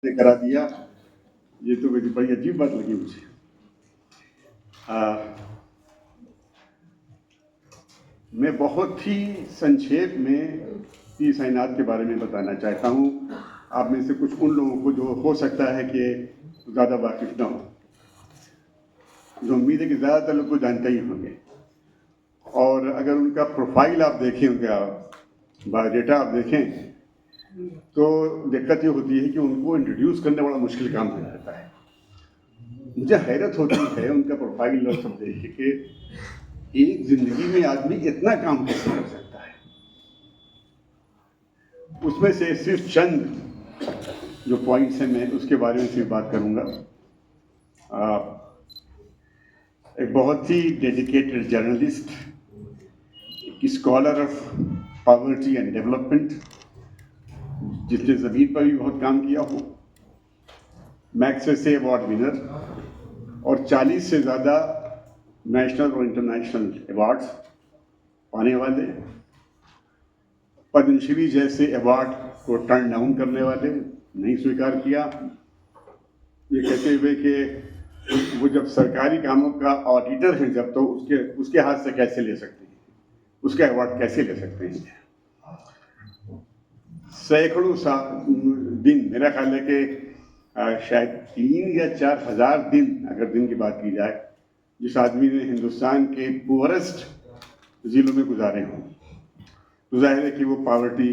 ने करा दिया। ये तो मेरी बड़ी अजीब बात लगी मुझे। मैं बहुत ही संक्षेप में पी साईनाथ के बारे में बताना चाहता हूँ। आप में से कुछ उन लोगों को जो हो सकता है कि ज़्यादा वाकिफ ना हो, जो उम्मीद है कि ज़्यादातर लोग को जानते ही होंगे। और अगर उनका प्रोफाइल आप देखें, उनका बायोडाटा आप देखें, तो दिक्कत ये होती है कि उनको इंट्रोड्यूस करना बड़ा मुश्किल काम हो जाता है। मुझे हैरत होती है उनका प्रोफाइल और सब देख के, एक जिंदगी में आदमी इतना काम कैसे कर सकता है। उसमें से सिर्फ चंद जो पॉइंट्स हैं, मैं उसके बारे में सिर्फ बात करूंगा। एक बहुत ही dedicated journalist, scholar of poverty and development, जिसने ज़मीन पर भी बहुत काम किया हो, मैग्सेसे अवार्ड विनर और 40 से ज़्यादा नेशनल और इंटरनेशनल अवार्ड्स पाने वाले, पद्मश्री जैसे अवार्ड को टर्न डाउन करने वाले, नहीं स्वीकार किया, ये कहते हुए कि वो जब सरकारी कामों का ऑडिटर है जब, तो उसके हाथ से कैसे ले सकते हैं, उसका अवार्ड कैसे ले सकते हैं। सैकड़ों दिन, मेरा ख्याल है कि शायद 3 या 4 हज़ार दिन, अगर दिन की बात की जाए, जिस आदमी ने हिंदुस्तान के पुअरेस्ट जिलों में गुजारे हों, तो जाहिर है कि वो पॉवर्टी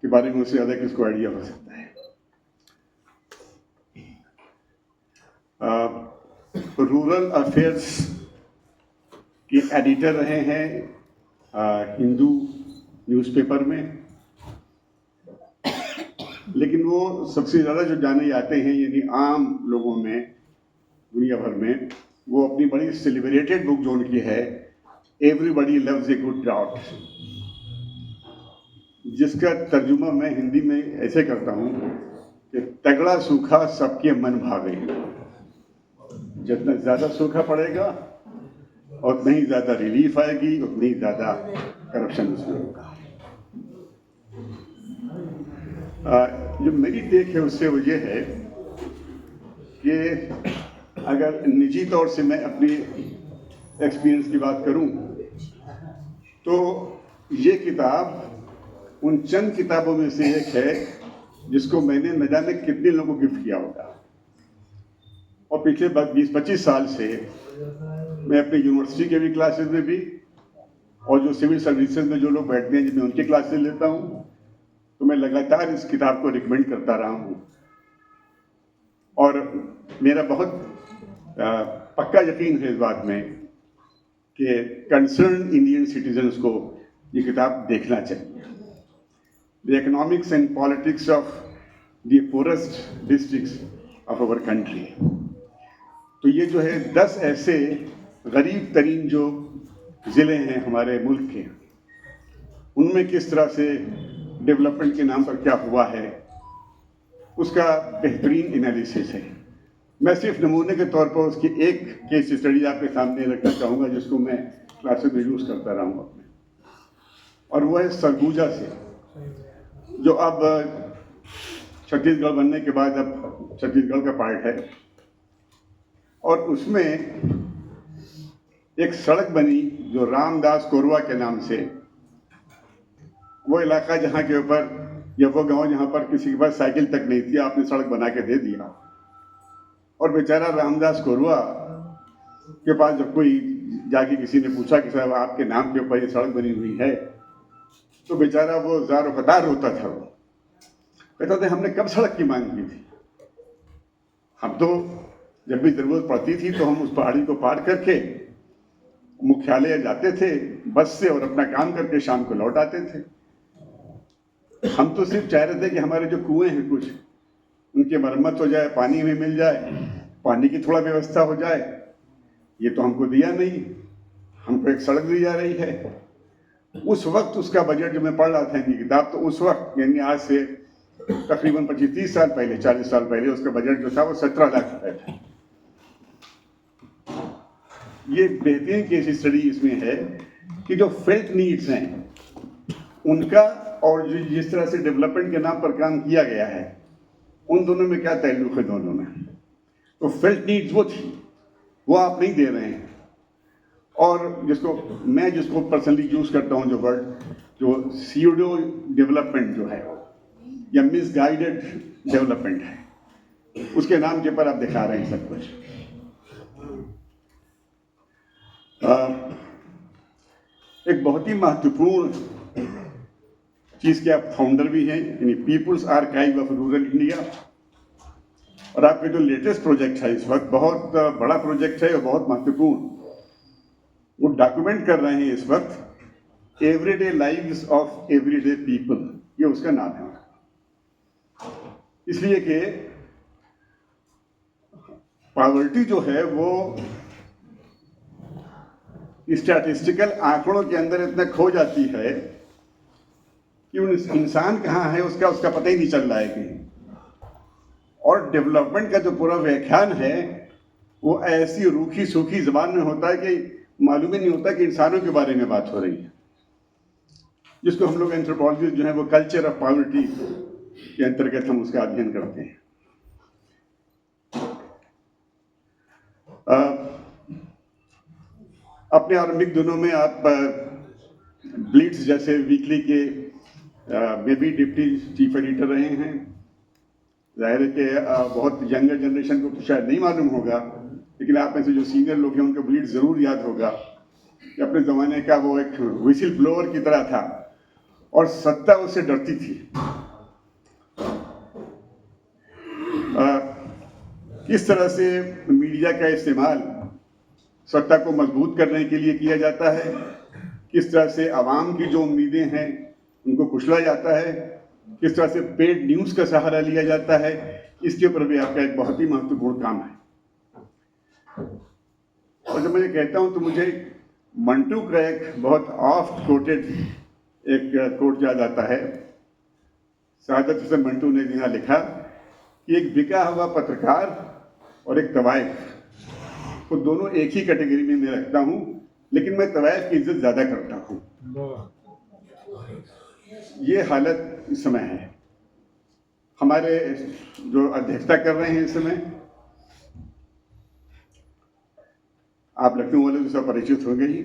के बारे में उससे ज़्यादा किसको आइडिया हो सकता है। रूरल अफेयर्स के एडिटर रहे हैं हिंदू न्यूज़पेपर में, लेकिन वो सबसे ज़्यादा जो जाने जाते हैं, यानी आम लोगों में दुनिया भर में, वो अपनी बड़ी सेलिब्रेटेड बुक जो उनकी है, everybody loves a good drought, जिसका तर्जुमा मैं हिंदी में ऐसे करता हूँ कि तगड़ा सूखा सबके मन भावे। जितना ज़्यादा सूखा पड़ेगा उतना ही ज़्यादा रिलीफ आएगी, उतनी ही ज़्यादा करप्शन उसमें होगा। जो मेरी टेक है उससे वो ये है कि अगर निजी तौर से मैं अपनी एक्सपीरियंस की बात करूं, तो ये किताब उन चंद किताबों में से एक है जिसको मैंने न जाने कितने लोगों को गिफ्ट किया होगा। और पिछले 20-25 साल से मैं अपने यूनिवर्सिटी के भी क्लासेस में भी, और जो सिविल सर्विसेज में जो लोग बैठते हैं जिनमें उनके क्लासेस लेता हूँ, तो मैं लगातार इस किताब को रिकमेंड करता रहा हूँ। और मेरा बहुत पक्का यकीन है इस बात में कि कंसर्न इंडियन सिटीजन्स को ये किताब देखना चाहिए। The economics and politics of the poorest districts of our country. तो ये जो है 10 ऐसे गरीब तरीन जो ज़िले हैं हमारे मुल्क के, उनमें किस तरह से डेवलपमेंट के नाम पर क्या हुआ है, उसका बेहतरीन एनालिसिस है। मैं सिर्फ नमूने के तौर पर उसकी एक केस स्टडी आपके सामने रखना चाहूँगा, जिसको मैं क्लासेस में यूज़ करता रहा हूँ अपने, और वो है सरगुजा से, जो अब छत्तीसगढ़ बनने के बाद अब छत्तीसगढ़ का पार्ट है। और उसमें एक सड़क बनी जो रामदास कोरवा के नाम से, वो इलाका जहाँ के ऊपर, या वो गांव जहाँ पर किसी के पास साइकिल तक नहीं थी, आपने सड़क बना के दे दिया। और बेचारा रामदास कोरवा के पास जब कोई जाके किसी ने पूछा कि साहब आपके नाम के ऊपर ये सड़क बनी हुई है, तो बेचारा वो ज़ारो कतार होता था। वो कहता था हमने कब सड़क की मांग की थी, हम तो जब भी ज़रूरत पड़ती थी तो हम उस पहाड़ी को पार करके मुख्यालय जाते थे बस से, और अपना काम करके शाम को लौट आते थे। हम तो सिर्फ चाह रहे थे कि हमारे जो कुएं हैं कुछ, उनकी मरम्मत हो जाए, पानी में मिल जाए, पानी की थोड़ा व्यवस्था हो जाए। ये तो हमको दिया नहीं, हमको एक सड़क दी जा रही है। उस वक्त उसका बजट जो मैं पढ़ रहा था इनकी किताब, तो उस वक्त यानी आज से तकरीबन 25-30 साल पहले, 40 साल पहले, उसका बजट जो था वो 17 लाख रुपए था। ये बेहतरीन केस स्टडी इसमें है कि जो फेल्ट नीड्स हैं उनका, और जिस तरह से डेवलपमेंट के नाम पर काम किया गया है, उन दोनों में क्या ताल्लुक है दोनों में? तो फेल्ट नीड्स वो थी, वो आप नहीं दे रहे हैं। और जिसको पर्सनली यूज करता हूँ जो वर्ड, जो सीडो डेवलपमेंट जो है या मिसगाइडेड डेवलपमेंट है, उसके नाम के पर आप दिखा रहे हैं सब कुछ। एक बहुत ही महत्वपूर्ण चीज के आप फाउंडर भी हैं, यानी people's archive of rural India. और आपके जो लेटेस्ट प्रोजेक्ट है इस वक्त, बहुत बड़ा प्रोजेक्ट है और बहुत महत्वपूर्ण, वो डॉक्यूमेंट कर रहे हैं इस वक्त everyday lives of everyday people, ये उसका नाम है। इसलिए कि पॉवर्टी जो है वो स्टैटिस्टिकल आंकड़ों के अंदर इतना खो जाती है कि उन इंसान कहाँ है उसका पता ही नहीं चल रहा है कहीं। और डेवलपमेंट का जो पूरा व्याख्यान है वो ऐसी रूखी सूखी जबान में होता है कि मालूम ही नहीं होता कि इंसानों के बारे में बात हो रही है, जिसको हम लोग एंथ्रोपोलॉजिस्ट जो है वो कल्चर ऑफ पॉवर्टी के अंतर्गत हम उसका अध्ययन करते हैं। अपने आरंभिक दिनों में आप ब्लिट्स जैसे वीकली के में भी डिप्टी चीफ एडिटर रहे हैं। जाहिर है कि बहुत यंगर जनरेशन को तो शायद नहीं मालूम होगा, लेकिन आप में से जो सीनियर लोग हैं उनको ब्लिट्स जरूर याद होगा कि अपने ज़माने का वो एक व्हिसिल ब्लोअर की तरह था और सत्ता उससे डरती थी। किस तरह से मीडिया का इस्तेमाल सत्ता को मजबूत करने के लिए किया जाता है, किस तरह से आवाम की जो उम्मीदें हैं उनको कुचला जाता है, किस तरह से पेड न्यूज़ का सहारा लिया जाता है, इसके ऊपर भी आपका एक बहुत ही महत्वपूर्ण काम है। और जब मैं ये कहता हूँ तो मुझे मंटू का एक बहुत ऑफ्ट कोटेड एक कोट याद आता है। सादत हुसैन मंटू ने यहाँ लिखा कि एक बिका हुआ पत्रकार और एक तवाइफ, वो दोनों एक ही कैटेगरी में मैं रखता हूँ, लेकिन मैं तवाइफ की इज्जत ज़्यादा करता हूँ। ये हालत इस समय है। हमारे जो अध्यक्षता कर रहे हैं इस समय, आप लखनऊ वाले तो सब परिचित हो गए ही।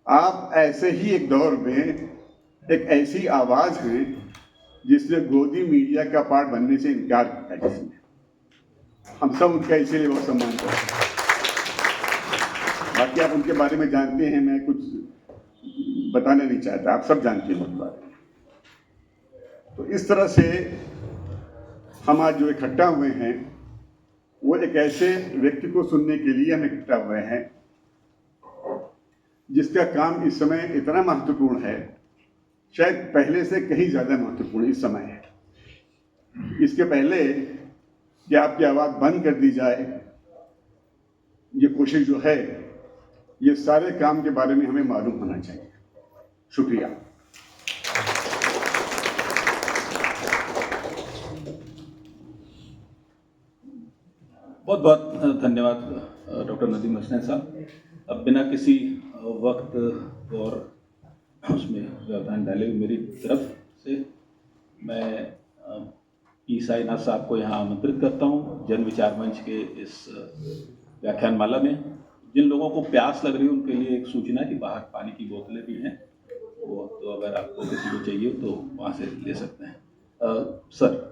आप ऐसे ही एक दौर में एक ऐसी आवाज है जिसने गोदी मीडिया का पार्ट बनने से इनकार किया, जिसने हम सब उनका इसीलिए बहुत सम्मान करते हैं। बाकी आप उनके बारे में जानते हैं, मैं कुछ बताना नहीं चाहता, आप सब जानते हैं उनके बारे में। तो इस तरह से हम आज जो इकट्ठा हुए हैं वो एक ऐसे व्यक्ति को सुनने के लिए हम इकट्ठा हुए हैं जिसका काम इस समय इतना महत्वपूर्ण है, शायद पहले से कहीं ज़्यादा महत्वपूर्ण इस समय है। इसके पहले कि आपकी आवाज़ बंद कर दी जाए, ये कोशिश जो है, ये सारे काम के बारे में हमें मालूम होना चाहिए। शुक्रिया। बहुत बहुत धन्यवाद डॉक्टर नदीम हसनैन साहब। अब बिना किसी वक्त और उसमें व्यवधान डाले हुए मेरी तरफ से मैं ई साईनाथ साहब को यहाँ आमंत्रित करता हूँ जन विचार मंच के इस व्याख्यानमाला में। जिन लोगों को प्यास लग रही है उनके लिए एक सूचना कि बाहर पानी की बोतलें भी हैं, वो तो अगर आपको किसी को चाहिए तो वहाँ से ले सकते हैं। सर।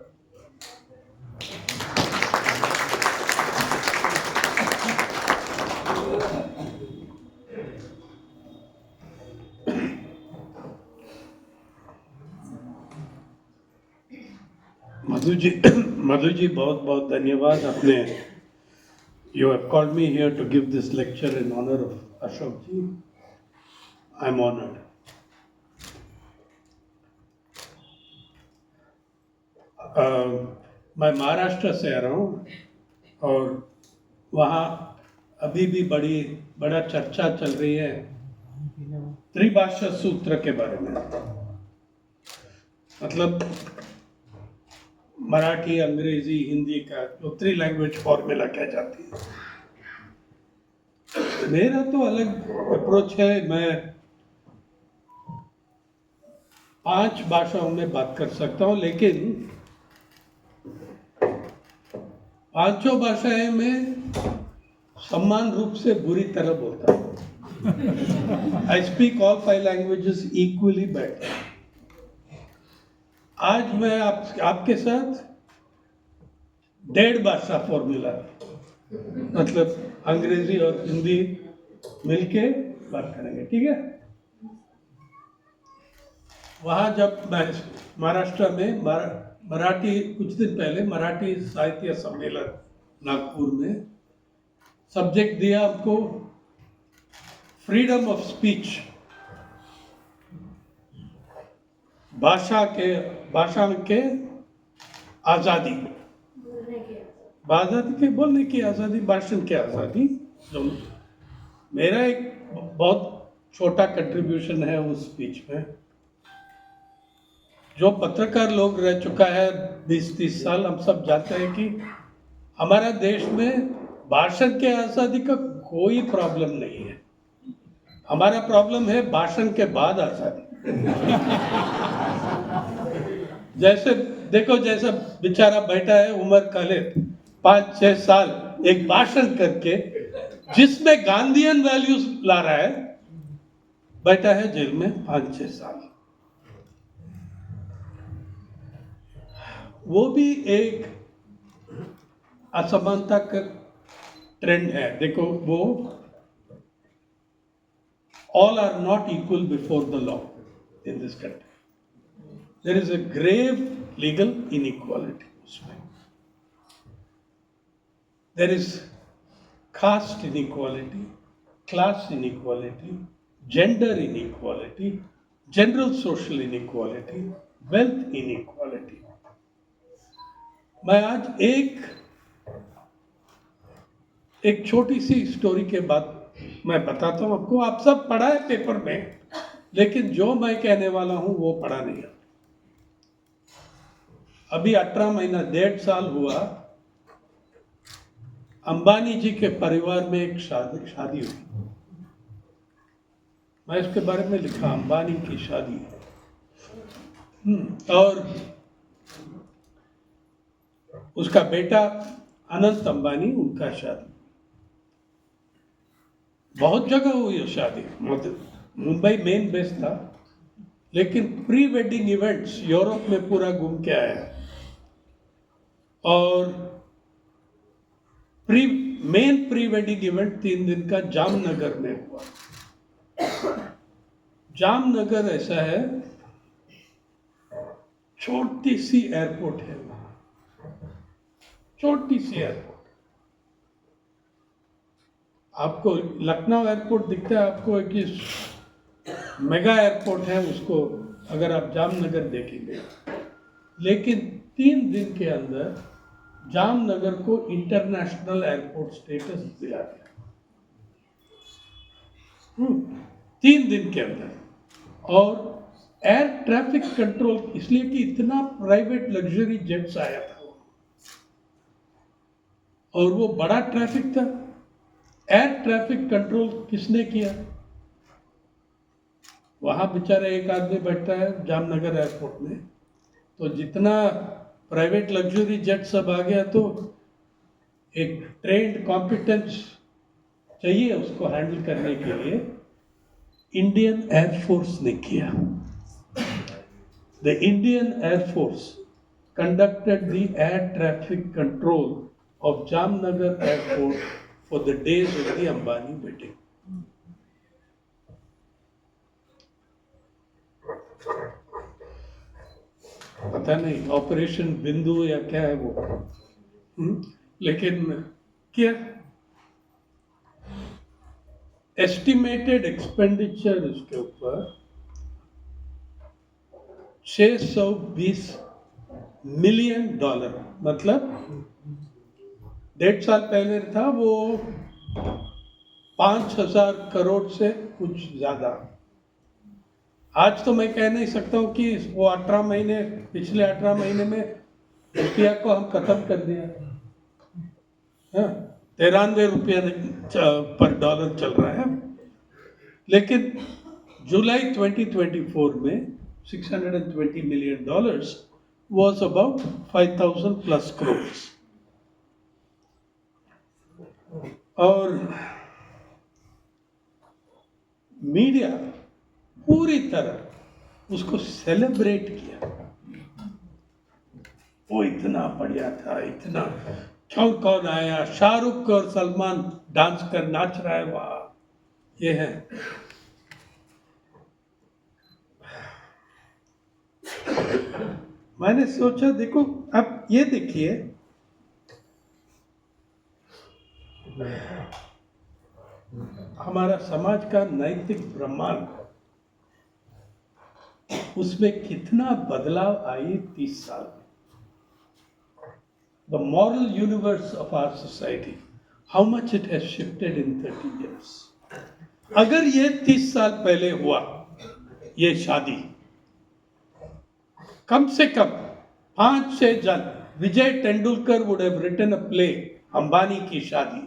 मधु जी बहुत बहुत धन्यवाद। अपने you have called me here to give this lecture in honor of Ashok ji. I'm honored. मैं महाराष्ट्र से आ रहा हूँ और वहाँ अभी भी बड़ा चर्चा चल रही है त्रिभाषा सूत्र के बारे में। मतलब मराठी, अंग्रेजी, हिंदी का जो 3 लैंग्वेज फॉर्मूला कह जाती है। मेरा तो अलग अप्रोच है। मैं 5 भाषाओं में बात कर सकता हूँ, लेकिन पांचों भाषाएं में समान रूप से बुरी तरह बोलता हूँ। I speak all 5 languages equally better. आज मैं आपके साथ 1.5 भाषा फॉर्मूला, मतलब अंग्रेजी और हिंदी मिलके बात करेंगे, ठीक है। वहाँ जब मैं महाराष्ट्र में मराठी, कुछ दिन पहले मराठी साहित्य सम्मेलन नागपुर में सब्जेक्ट दिया आपको फ्रीडम ऑफ स्पीच, भाषा के आज़ादी, बोलने की आज़ादी, भाषण की आज़ादी। मेरा एक बहुत छोटा कंट्रीब्यूशन है उस स्पीच में। जो पत्रकार लोग रह चुका है 20-30 साल, हम सब जानते हैं कि हमारा देश में भाषण के आज़ादी का कोई प्रॉब्लम नहीं है। हमारा प्रॉब्लम है भाषण के बाद आज़ादी। जैसे देखो, जैसा बेचारा बैठा है उमर खालिद 5-6 साल एक भाषण करके जिसमें गांधीयन वैल्यूज ला रहा है, बैठा है जेल में 5-6 साल। वो भी एक असमानता का ट्रेंड है। देखो, वो all are not equal before the law in this country. There is a grave legal inequality. There is caste inequality, class inequality, gender inequality, general social inequality, wealth inequality. मैं आज एक छोटी सी स्टोरी के बाद मैं बताता हूँ आपको। आप सब पढ़ा है पेपर में, लेकिन जो मैं कहने वाला हूँ वो पढ़ा नहीं है। अभी 18 महीना 1.5 साल हुआ, अंबानी जी के परिवार में एक शादी हुई। मैं इसके बारे में लिखा, अंबानी की शादी। और उसका बेटा अनंत अंबानी, उनका शादी। बहुत जगह हुई है शादी, मुंबई मेन बेस था, लेकिन प्री वेडिंग इवेंट्स यूरोप में पूरा घूम के आया। और मेन प्री वेडिंग इवेंट 3 दिन का जामनगर में हुआ। जामनगर ऐसा है, छोटी सी एयरपोर्ट है वहां, छोटी सी एयरपोर्ट। आपको लखनऊ एयरपोर्ट दिखता है, आपको एक मेगा एयरपोर्ट है, उसको अगर आप जामनगर देखेंगे। लेकिन 3 दिन के अंदर जामनगर को इंटरनेशनल एयरपोर्ट स्टेटस दिला गया। 3 दिन के अंदर। और एयर ट्रैफिक कंट्रोल, इसलिए कि इतना प्राइवेट लग्जरी जेट्स आया था और वो बड़ा ट्रैफिक था। एयर ट्रैफिक कंट्रोल किसने किया? वहां बेचारा एक आदमी बैठता है जामनगर एयरपोर्ट में, तो जितना प्राइवेट लग्जरी जेट सब आ गया, तो एक ट्रेंड कॉम्पिटेंस चाहिए उसको हैंडल करने के लिए। इंडियन एयरफोर्स ने किया। The Indian air force conducted the air traffic control of Jamnagar airport for the days of the Ambani wedding. पता नहीं ऑपरेशन बिंदु या क्या है वो, लेकिन क्या एस्टिमेटेड एक्सपेंडिचर उसके ऊपर $620 मिलियन, मतलब 1.5 साल पहले था वो 5,000 करोड़ से कुछ ज्यादा। आज तो मैं कह नहीं सकता हूँ कि वो 18 महीने, पिछले 18 महीने में रुपया को हम खत्म कर दिया। 93 रुपया पर डॉलर चल रहा है। लेकिन जुलाई 2024 में $620 million was about 5,000 plus crores. और मीडिया पूरी तरह उसको सेलिब्रेट किया। वो इतना बढ़िया था, इतना कौन कौन आया, शाहरुख और सलमान डांस कर नाच रहा है, वाह ये है। मैंने सोचा देखो अब ये देखिए, हमारा समाज का नैतिक ब्रह्मांड, उसमें कितना बदलाव आई 30 साल में। The moral universe of our society, how much it has shifted in 30 years. अगर ये 30 साल पहले हुआ ये शादी, कम से कम 5-6 जन, विजय Tendulkar would have written a play, Ambani की शादी,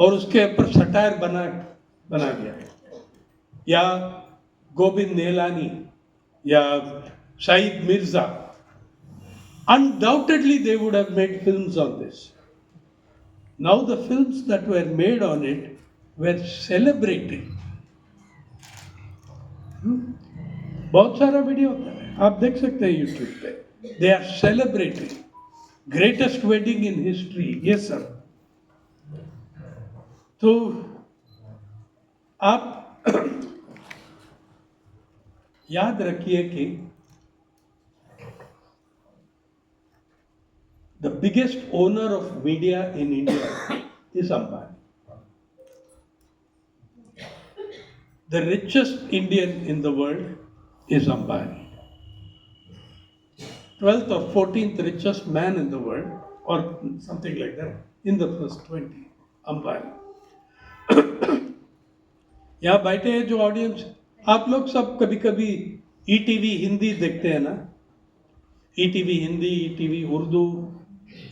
और उसके ऊपर सटायर बना दिया, या गोविंद नेलानी या Shahid Mirza, undoubtedly they would have made films on this. Now the films that were made on it were celebrating. बहुत सारा वीडियो होता है, आप देख सकते हैं यूट्यूब पे। They are celebrating greatest wedding in history, ये सब। तो आप याद रखिए कि the biggest owner of media in India is Ambani. The richest Indian in the world is Ambani. 12th or 14th richest man in the world, or something like that, in the first 20, Ambani. यहाँ बैठे हैं जो audience, आप लोग सब कभी कभी ETV Hindi देखते हैं ना, ETV Hindi, ETV Urdu,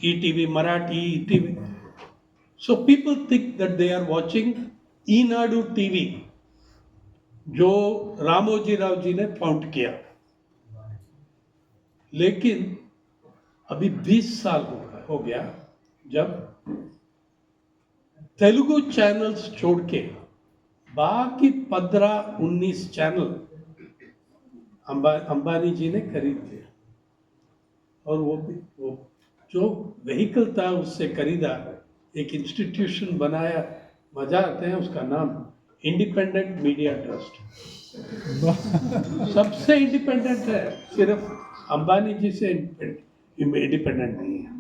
ETV Marathi, ETV, so people think that they are watching Eenadu TV जो रामोजी राव जी ने फाउंड किया। लेकिन अभी 20 साल हो गया जब तेलुगु चैनल्स छोड़ के बाकी 15-19 चैनल अंबानी जी ने खरीद लिया, और वो जो व्हीकल था उससे खरीदा, एक इंस्टीट्यूशन बनाया, मजा आते हैं, उसका नाम इंडिपेंडेंट मीडिया ट्रस्ट। सबसे इंडिपेंडेंट है, सिर्फ अंबानी जी से इंडिपेंडेंट नहीं है।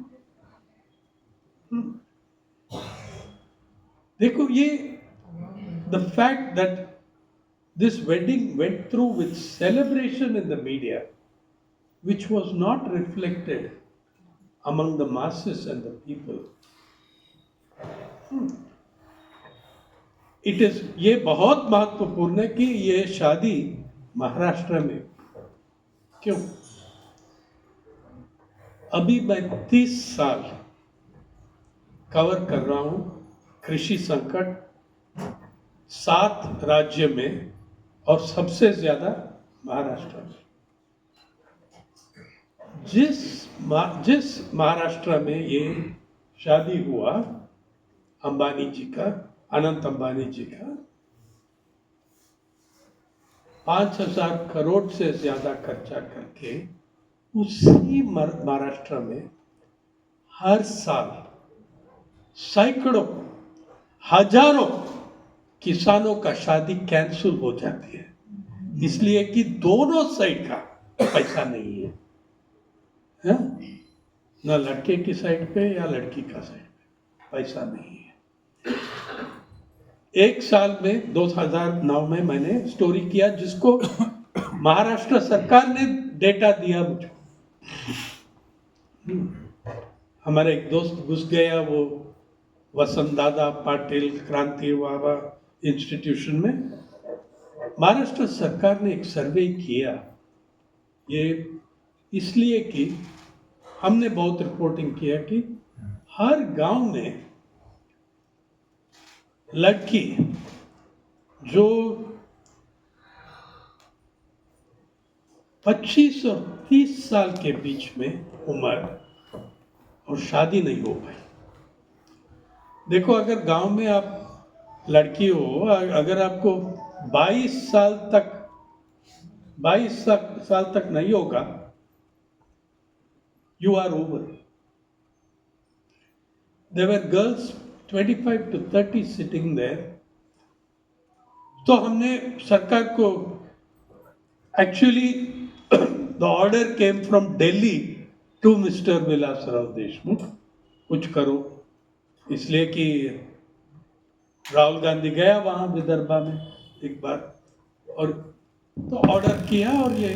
देखो ये the fact that this wedding went through with celebration in the media, which was not reflected among the masses and the people. It is, ये बहुत महत्वपूर्ण है कि ये शादी महाराष्ट्र में क्यों? अभी मैं 30 साल कवर कर रहा हूं कृषि संकट 7 राज्य में, और सबसे ज्यादा महाराष्ट्र में। जिस महाराष्ट्र में ये शादी हुआ अंबानी जी का, अनंत अंबानी जी का, 5,000 करोड़ से ज्यादा खर्चा करके उसी महाराष्ट्र में हर साल सैकड़ों हजारों किसानों का शादी कैंसिल हो जाती है, इसलिए कि दोनों साइड का पैसा नहीं है, है? ना लड़के की साइड पे या लड़की का साइड पे पैसा नहीं है। एक साल में 2009 में मैंने स्टोरी किया, जिसको महाराष्ट्र सरकार ने डेटा दिया मुझे। हमारे एक दोस्त घुस गया, वो वसंतदादा पाटिल क्रांति बाबा इंस्टीट्यूशन में। महाराष्ट्र सरकार ने एक सर्वे किया, ये इसलिए कि हमने बहुत रिपोर्टिंग किया कि हर गांव में लड़की जो 25 और 30 साल के बीच में उम्र और शादी नहीं हो पाई। देखो, अगर गांव में आप लड़की हो, अगर आपको 22 साल तक नहीं होगा, you are over. There were girls 25 to 30 sitting there. तो हमने सरकार को, actually the order came from Delhi to mister Vilasrao Deshmukh, कुछ करो, इसलिए कि राहुल गांधी गया वहां विदर्भा में एक बार, और तो ऑर्डर किया, और ये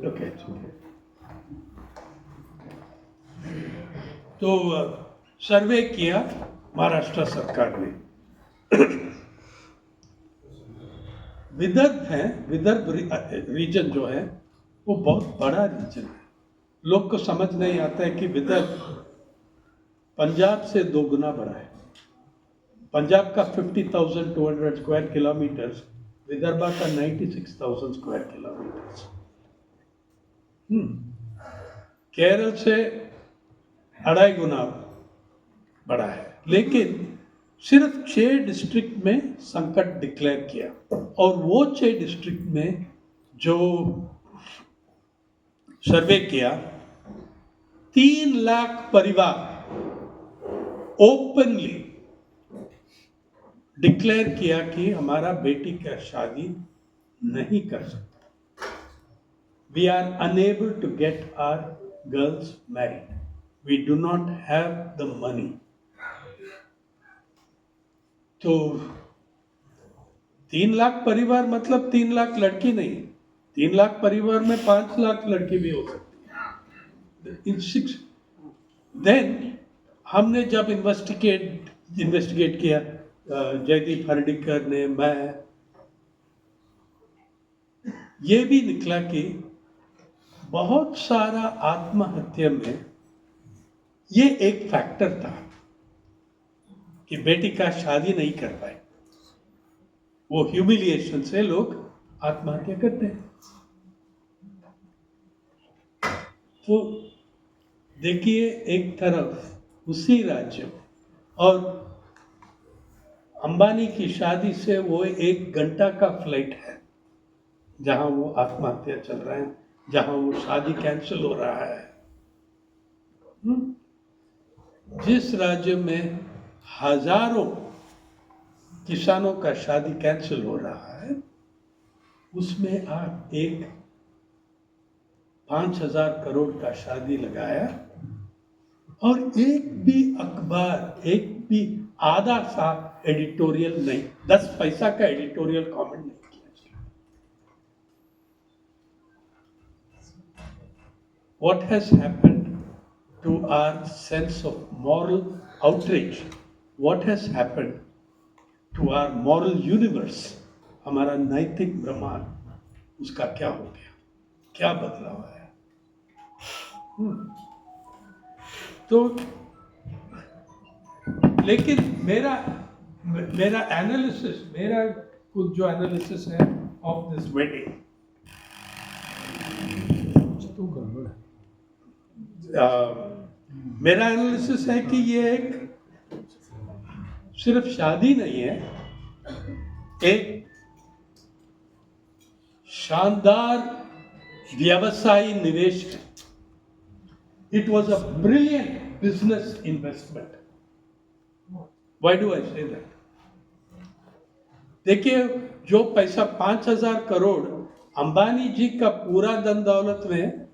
ओके। तो सर्वे किया महाराष्ट्र सरकार ने। विदर्भ रीजन जो है वो बहुत बड़ा रीजन है। लोग को समझ नहीं आता है कि विदर्भ पंजाब से 2 गुना बड़ा है। पंजाब का 50,200 स्क्वायर किलोमीटर्स, विदर्भ का 96,000 स्क्वायर किलोमीटर्स। केरल से 2.5 गुना बड़ा है, लेकिन सिर्फ 6 डिस्ट्रिक्ट में संकट डिक्लेयर किया, और वो 6 डिस्ट्रिक्ट में जो सर्वे किया, 3 लाख परिवार ओपनली डिक्लेयर किया कि हमारा बेटी का शादी नहीं कर सकता। We are unable to get our girls married, we do not have the money. तो 3 लाख परिवार मतलब 3 लाख लड़की नहीं, 3 लाख परिवार में 5 लाख लड़की भी हो सकती है। देन हमने जब इन्वेस्टिगेट किया, जयदीप हर्डीकर ने, मैं, ये भी निकला कि बहुत सारा आत्महत्या में ये एक फैक्टर था कि बेटी का शादी नहीं कर पाए। वो ह्यूमिलिएशन से लोग आत्महत्या करते हैं। तो देखिए, एक तरफ उसी राज्य में, और अंबानी की शादी से वो 1 घंटा का फ्लाइट है जहां वो आत्महत्या चल रहा है, जहां वो शादी कैंसिल हो रहा है। जिस राज्य में हजारों किसानों का शादी कैंसिल हो रहा है, उसमें आप एक 5,000 करोड़ का शादी लगाया, और एक भी अखबार, एक भी आधा सा एडिटोरियल नहीं, 10 पैसा का एडिटोरियल कमेंट नहीं किया। What has happened to our sense of moral outrage? What has happened to our moral universe? हमारा नैतिक ब्रह्मांड, उसका क्या हो गया, क्या बदलाव आया? तो लेकिन मेरा एनालिसिस, मेरा कुछ जो एनालिसिस है ऑफ दिस वेडिंग, मेरा एनालिसिस है कि ये एक सिर्फ शादी नहीं है, एक शानदार व्यवसायी निवेश है। It was a brilliant business investment. Why do I say that? देखिए, जो पैसा 5,000 करोड़ अंबानी जी का पूरा धन दौलत में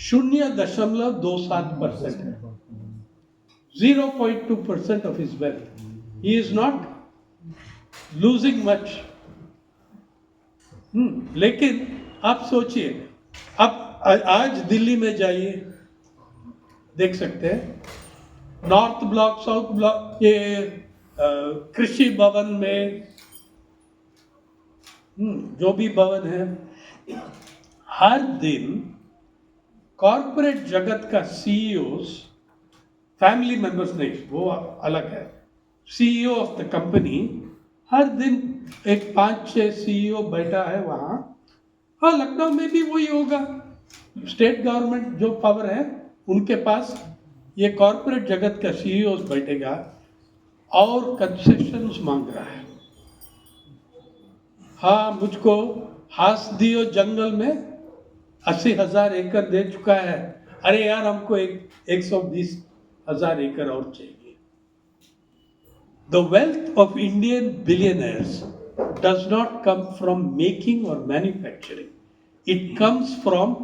0.27% है, 0.2% of his wealth. He is not losing much. लेकिन आप सोचिए, अब आज दिल्ली में जाइए, देख सकते हैं नॉर्थ ब्लॉक, साउथ ब्लॉक, ये कृषि भवन में जो भी भवन है, हर दिन कॉर्पोरेट जगत का सीईओस फैमिली मेंबर्स नहीं, वो अलग है। सीईओ ऑफ द कंपनी, हर दिन एक 5-6 सीईओ बैठा है वहाँ। हाँ, लखनऊ में भी वही होगा। स्टेट गवर्नमेंट जो पावर है उनके पास ये कॉरपोरेट जगत का सीईओ बैठेगा और कंसेशंस मांग रहा है। हाँ, मुझको हासदियो जंगल में 80,000 एकड़ दे चुका है। अरे यार, हमको 120,000 एकड़ और चाहिए। The wealth of Indian billionaires does not come from making or manufacturing. It comes from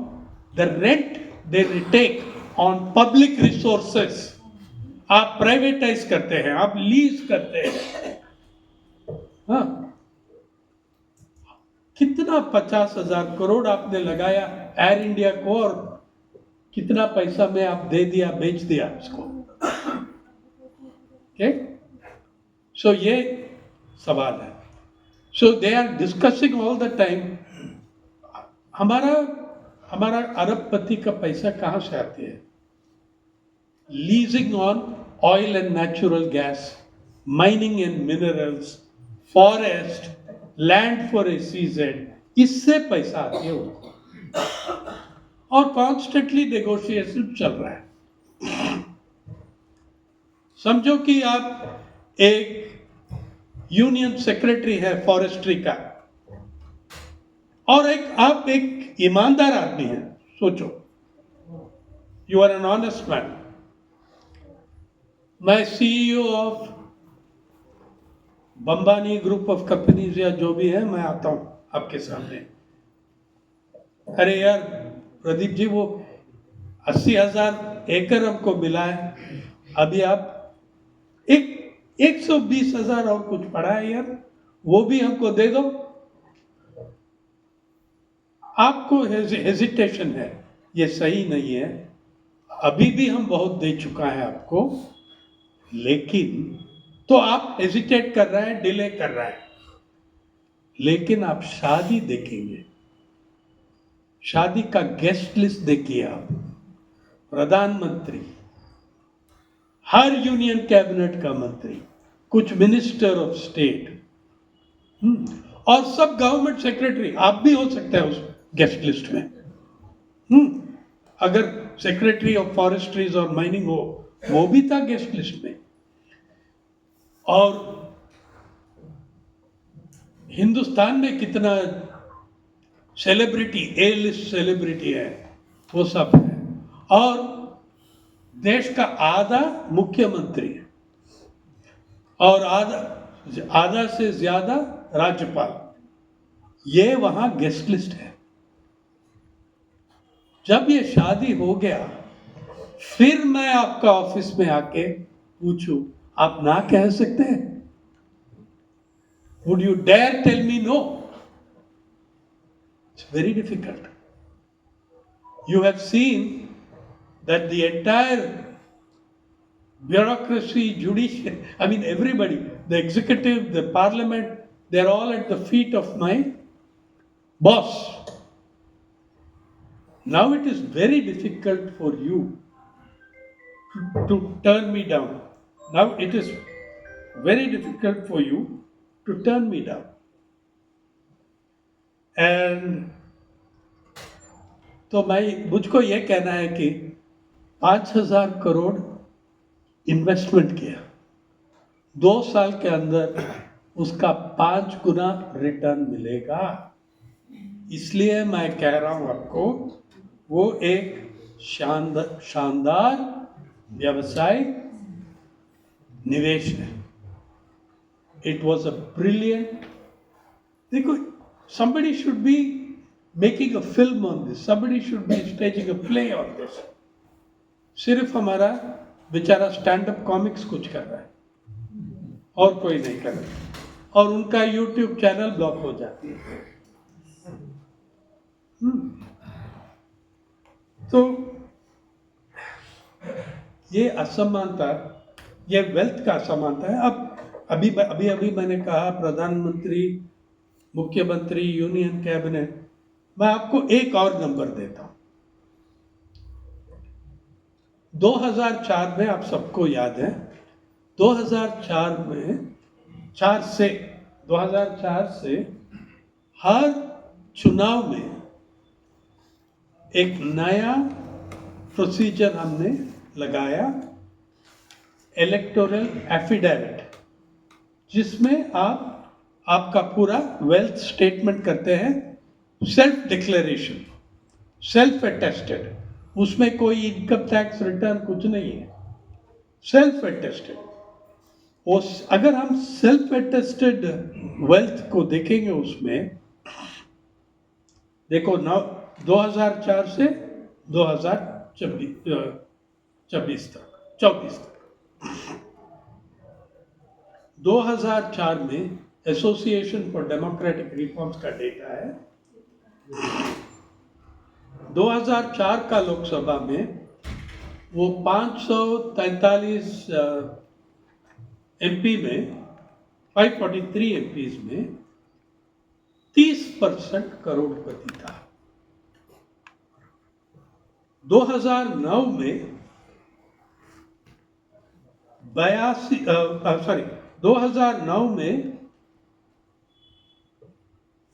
the rent they take on public resources. आप प्राइवेटाइज करते हैं, आप लीज करते हैं। हाँ, कितना 50,000 करोड़ आपने लगाया एयर इंडिया को, और कितना पैसा में आप दे दिया, बेच दिया उसको। ओके, सो ये सवाल है। So they are discussing all the time. हमारा अरबपति का पैसा कहाँ से आती है? Leasing on oil and natural gas, mining and minerals, forest, land for SEZ, इससे पैसा आती है उनको। और कॉन्स्टेंटली नेगोशिएशन चल रहा है। समझो कि आप एक यूनियन सेक्रेटरी है फॉरेस्ट्री का, और आप एक ईमानदार आदमी हैं। सोचो, you are an honest man. मैं CEO of Bambani group of companies या जो भी है, मैं आता हूं आपके सामने। अरे यार प्रदीप जी, वो 80,000 एकड़ हमको मिला है, अभी आप 120,000 और कुछ पड़ा है यार, वो भी हमको दे दो। आपको हेजिटेशन है, ये सही नहीं है। अभी भी हम बहुत दे चुका है आपको, लेकिन तो आप हेजिटेट कर रहे हैं, डिले कर रहे हैं। लेकिन आप शादी देखेंगे, शादी का गेस्ट लिस्ट देखिए आप। प्रधानमंत्री, हर यूनियन कैबिनेट का मंत्री, कुछ मिनिस्टर ऑफ स्टेट, और सब गवर्नमेंट सेक्रेटरी। आप भी हो सकते हैं उस गेस्ट लिस्ट में। अगर सेक्रेटरी ऑफ फॉरेस्ट्रीज और माइनिंग हो, वो भी था गेस्ट लिस्ट में। और हिंदुस्तान में कितना सेलिब्रिटी, A लिस्ट सेलिब्रिटी है, वो सब है। और देश का आधा मुख्यमंत्री है, और आधा से ज्यादा राज्यपाल, ये वहां गेस्ट लिस्ट है। जब ये शादी हो गया, फिर मैं आपका ऑफिस में आके पूछूं, आप ना कह सकते हैं? Would you dare tell me no? It's very difficult. You have seen that the entire bureaucracy, judiciary, I mean everybody, the executive, the parliament, they're all at the feet of my boss. Now it is very difficult for you to turn me down. Now it is very difficult for you to turn me down. And तो मुझको ये कहना है कि 5,000 crore investment किया, 2 साल के अंदर उसका 5 गुना रिटर्न मिलेगा। इसलिए मैं कह रहा हूं आपको, वो एक शानदार व्यवसायिक निवेश है। It was a brilliant. देखो, somebody should be making a film on this, somebody should be staging a play on this. सिर्फ हमारा बेचारा स्टैंड अप कॉमिक्स कुछ कर रहा है, और कोई नहीं कर रहा, और उनका YouTube चैनल ब्लॉक हो जाती है। तो ये असमानता, ये वेल्थ का असमानता है। अब अभी मैंने कहा प्रधानमंत्री, मुख्यमंत्री, यूनियन कैबिनेट। मैं आपको एक और नंबर देता हूं। 2004 में आप सबको याद है, 2004 में 2004 से हर चुनाव में एक नया प्रोसीजर हमने लगाया, इलेक्टोरल एफिडेविट, जिसमें आपका पूरा वेल्थ स्टेटमेंट करते हैं, सेल्फ डिक्लेरेशन, सेल्फ अटेस्टेड, उसमें कोई इनकम टैक्स रिटर्न कुछ नहीं है, सेल्फ अटेस्टेड। अगर हम सेल्फ अटेस्टेड वेल्थ को देखेंगे, उसमें देखो 2004 से 2024 तक 2004 में एसोसिएशन फॉर डेमोक्रेटिक रिफॉर्म्स का डेटा है। 2004 का लोकसभा में वो 543 एमपी में 543 एमपीज में 30% करोड़पति था। 2009 में 2009 में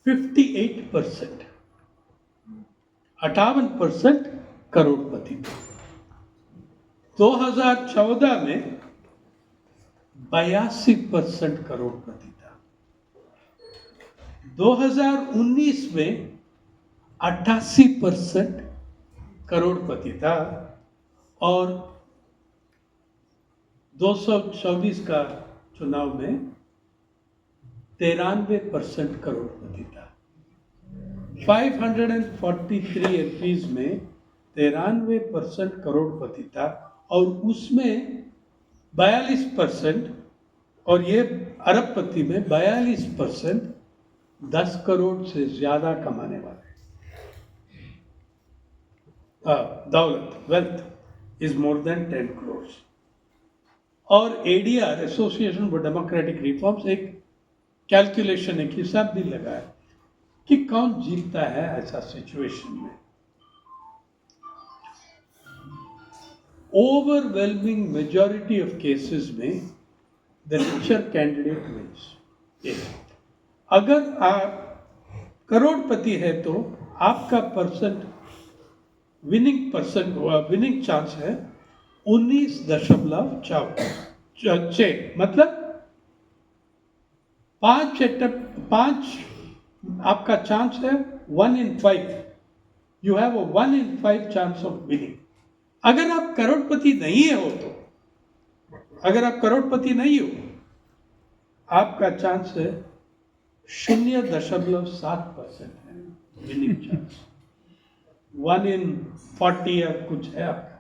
58%, 58% करोड़पति था। 2014 में 82% करोड़पति था। 2019 में 88% करोड़पति था और 224 का चुनाव में 93% करोड़पति था। 543 एमपीज में 93% करोड़पति था और उसमें 42%, और ये अरबपति में 42% 10 करोड़ से ज्यादा कमाने वाले। दौलत, wealth is more than 10 crore. और ADR, association for democratic reforms, एक कैलकुलेशन, एक हिसाब भी लगाया कि कौन जीतता है ऐसा सिचुएशन में। ओवरवेलमिंग मेजॉरिटी ऑफ केसेस में द रिचर कैंडिडेट विन्स। अगर आप करोड़पति है तो आपका विनिंग चांस है 19.6, मतलब 5 आपका चांस है 1 in 5, you have a 1 in 5 chance of winning. अगर आप करोड़पति नहीं हो तो, अगर आप करोड़पति नहीं हो, आपका चांस है 0.7% है विनिंग चांस। 1 in 40 या कुछ है आपका।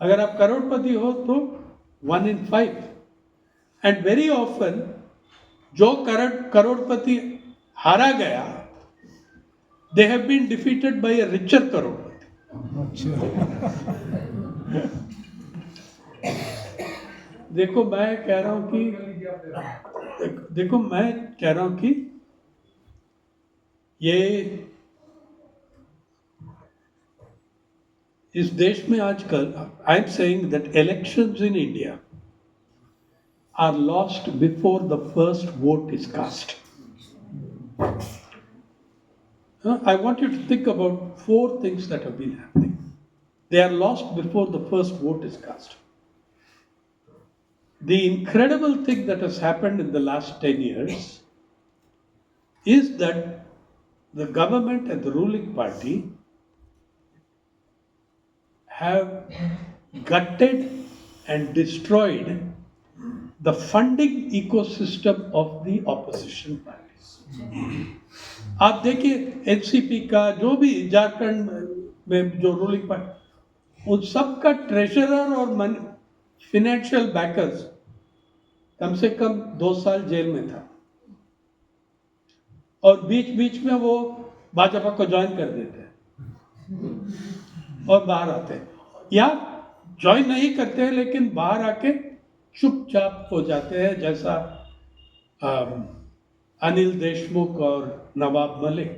अगर आप करोड़पति हो तो 1 in 5, एंड वेरी ऑफन जो करोड़पति हारा गया, they have been defeated by a richer करोड़पति। देखो मैं कह रहा हूं कि ये इस देश में आजकल, I am saying that elections in India are lost before the first vote is cast. I want you to think about 4 things that have been happening. They are lost before the first vote is cast. The incredible thing that has happened in the last 10 years is that the government and the ruling party have gutted and destroyed the funding ecosystem of the opposition parties. आप देखिए NCP का, जो भी झारखंड में जो ruling party, उन सब का ट्रेजरर और फाइनेंशियल बैकर्स कम से कम 2 साल जेल में था, और बीच बीच में वो भाजपा को ज्वाइन कर देते हैं और बाहर आते हैं, या ज्वाइन नहीं करते हैं लेकिन बाहर आके चुपचाप हो जाते हैं, जैसा अनिल देशमुख और Nawab Malik.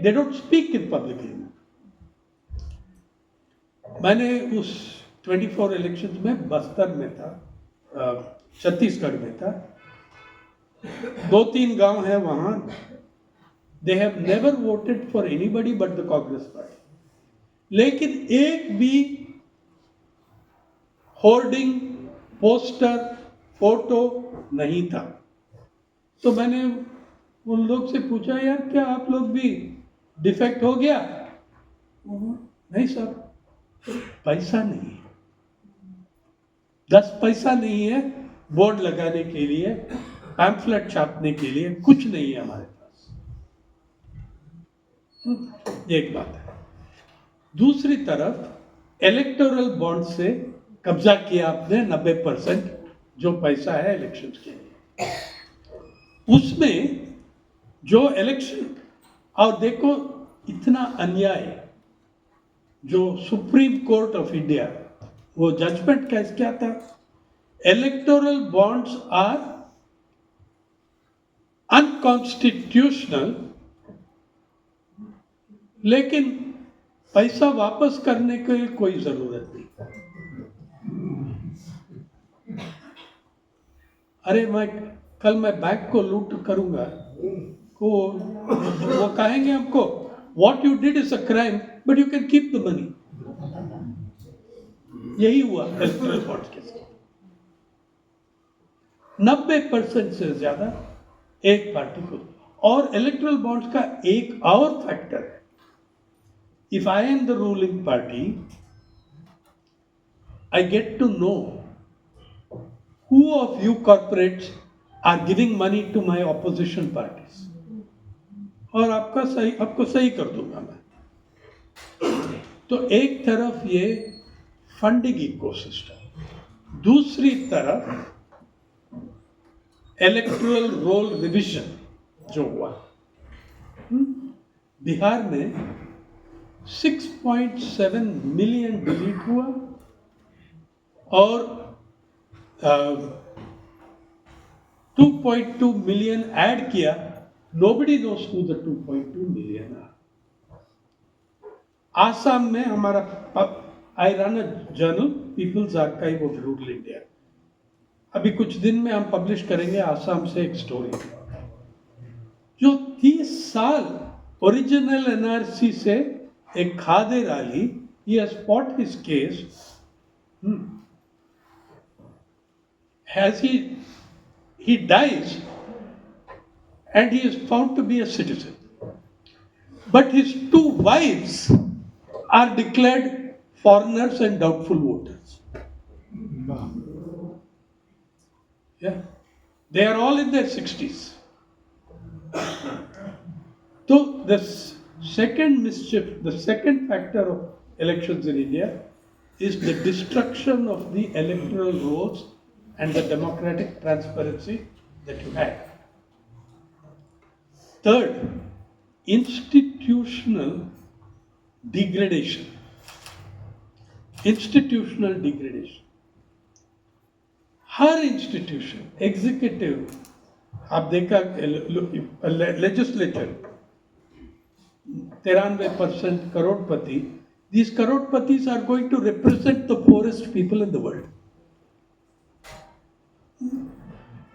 They don't speak in public. मैंने उस 24 इलेक्शंस में बस्तर में था, छत्तीसगढ़ में था, 2-3 गांव है वहां, they have never voted for anybody but the Congress party, लेकिन एक भी होर्डिंग, पोस्टर, फोटो नहीं था। तो मैंने उन लोग से पूछा, यार क्या आप लोग भी डिफेक्ट हो गया? नहीं सर, पैसा नहीं है, 10 पैसा नहीं है बोर्ड लगाने के लिए, पैम्फलेट छापने के लिए, कुछ नहीं है हमारे पास। एक बात है। दूसरी तरफ इलेक्टोरल बॉन्ड से कब्जा किया आपने 90% जो पैसा है इलेक्शन के लिए, उसमें जो इलेक्शन, और देखो इतना अन्याय, जो सुप्रीम कोर्ट ऑफ इंडिया, वो जजमेंट कैसे क्या था, इलेक्टोरल बॉन्ड्स आर अनकॉन्स्टिट्यूशनल, लेकिन पैसा वापस करने की कोई जरूरत नहीं। अरे कल मैं बैंक को लूट करूंगा, वो कहेंगे हमको what you did is a crime but you can keep the money. यही हुआ इलेक्टोरल बॉन्ड्स के साथ। 90% से ज्यादा एक पार्टी को। और इलेक्टोरल बॉन्ड्स का एक और फैक्टर है, if I am the ruling party, I get to know who of you corporates are giving money to my opposition parties, और आपको सही कर दूंगा मैं। तो एक तरफ ये फंडिंग इकोसिस्टम, दूसरी तरफ इलेक्टोरल रोल रिविजन जो हुआ। बिहार में 6.7 मिलियन डिलीट हुआ और 2.2 मिलियन ऐड किया। Nobody knows who the 2.2 million are. Assam में हमारा, I run a journal people's archive of rural India, अभी कुछ दिन में हम पब्लिश करेंगे आसाम से एक स्टोरी, जो 30 साल ओरिजिनल एनआरसी से एक खादर Ali, he has fought his case, he dies and he is found to be a citizen, but his 2 wives are declared foreigners and doubtful voters. Yeah, they are all in their 60s. So the second mischief, the second factor of elections in India is the destruction of the electoral rolls and the democratic transparency that you had. Third, institutional degradation. Institutional degradation. Her institution, executive, आप देखा legislature, 93% Crorepati, these करोड़पतिस are going to represent the poorest people in the world.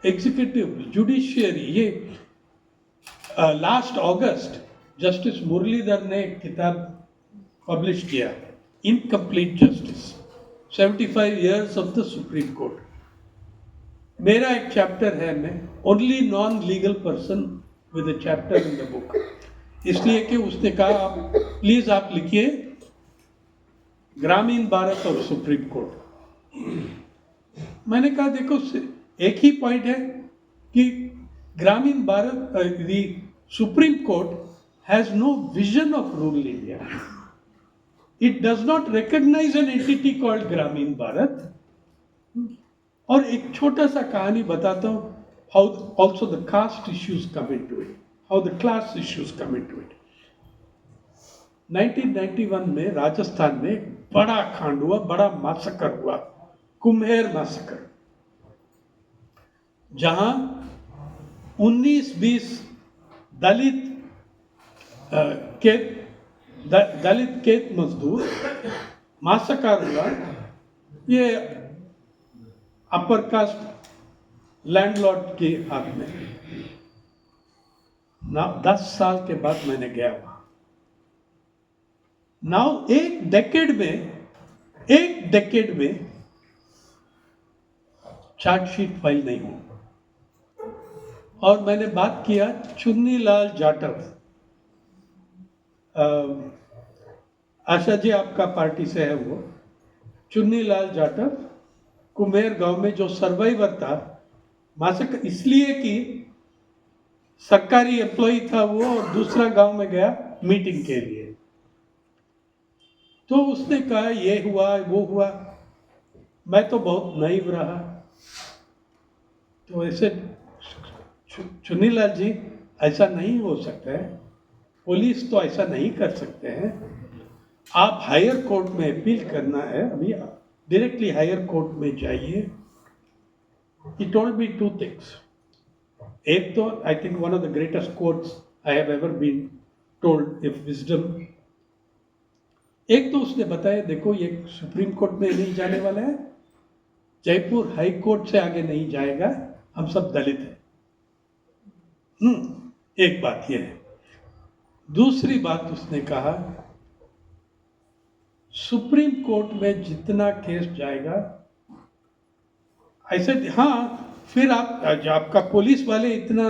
Executive, judiciary, ये last अगस्त justice Muralidhar ने एक किताब publish किया, incomplete justice, 75 years of the supreme court. मेरा एक chapter है, मैं only non legal person with a chapter in the book, इसलिए कि उसने कहा आप प्लीज आप लिखिए ग्रामीण भारत और सुप्रीम कोर्ट। मैंने कहा देखो एक ही पॉइंट है कि ग्रामीण भारत, the supreme court has no vision of rural India, it does not recognize an entity called ग्रामीण भारत। और एक छोटा सा कहानी बताता हूँ, how also the caste issues come into it, how the class issues come into it. 1991 में राजस्थान में एक बड़ा कांड हुआ, बड़ा मासकर हुआ, कुम्हेर मासकर, जहां 19-20 दलित खेत मजदूर मासकार हुआ, ये अपर कास्ट लैंडलॉर्ड के हाथ में ना। 10 साल के बाद मैंने गया वहां। नाउ एक डेकेड में चार्जशीट फाइल नहीं हुई। और मैंने बात किया चुन्नीलाल जाटव, आशा जी आपका पार्टी से है वो, चुन्नीलाल जाटव कुमेर गांव में जो सर्वाइवर था मासक, इसलिए कि सरकारी एम्प्लॉय था वो और दूसरा गांव में गया मीटिंग के लिए। तो उसने कहा ये हुआ वो हुआ। मैं तो बहुत नाइव रहा। तो ऐसे चुन्नीलाल जी ऐसा नहीं हो सकता है, पुलिस तो ऐसा नहीं कर सकते हैं, आप हायर कोर्ट में अपील करना है, अभी डायरेक्टली हायर कोर्ट में जाइए। He told me 2 things. एक तो I think one of the greatest quotes I have ever been told if wisdom. एक तो उसने बताया देखो ये सुप्रीम कोर्ट में नहीं जाने वाला है, जयपुर हाई कोर्ट से आगे नहीं जाएगा, हम सब दलित हैं। एक बात यह है। दूसरी बात उसने कहा सुप्रीम कोर्ट में जितना केस जाएगा ऐसे, हाँ फिर आपका पुलिस वाले इतना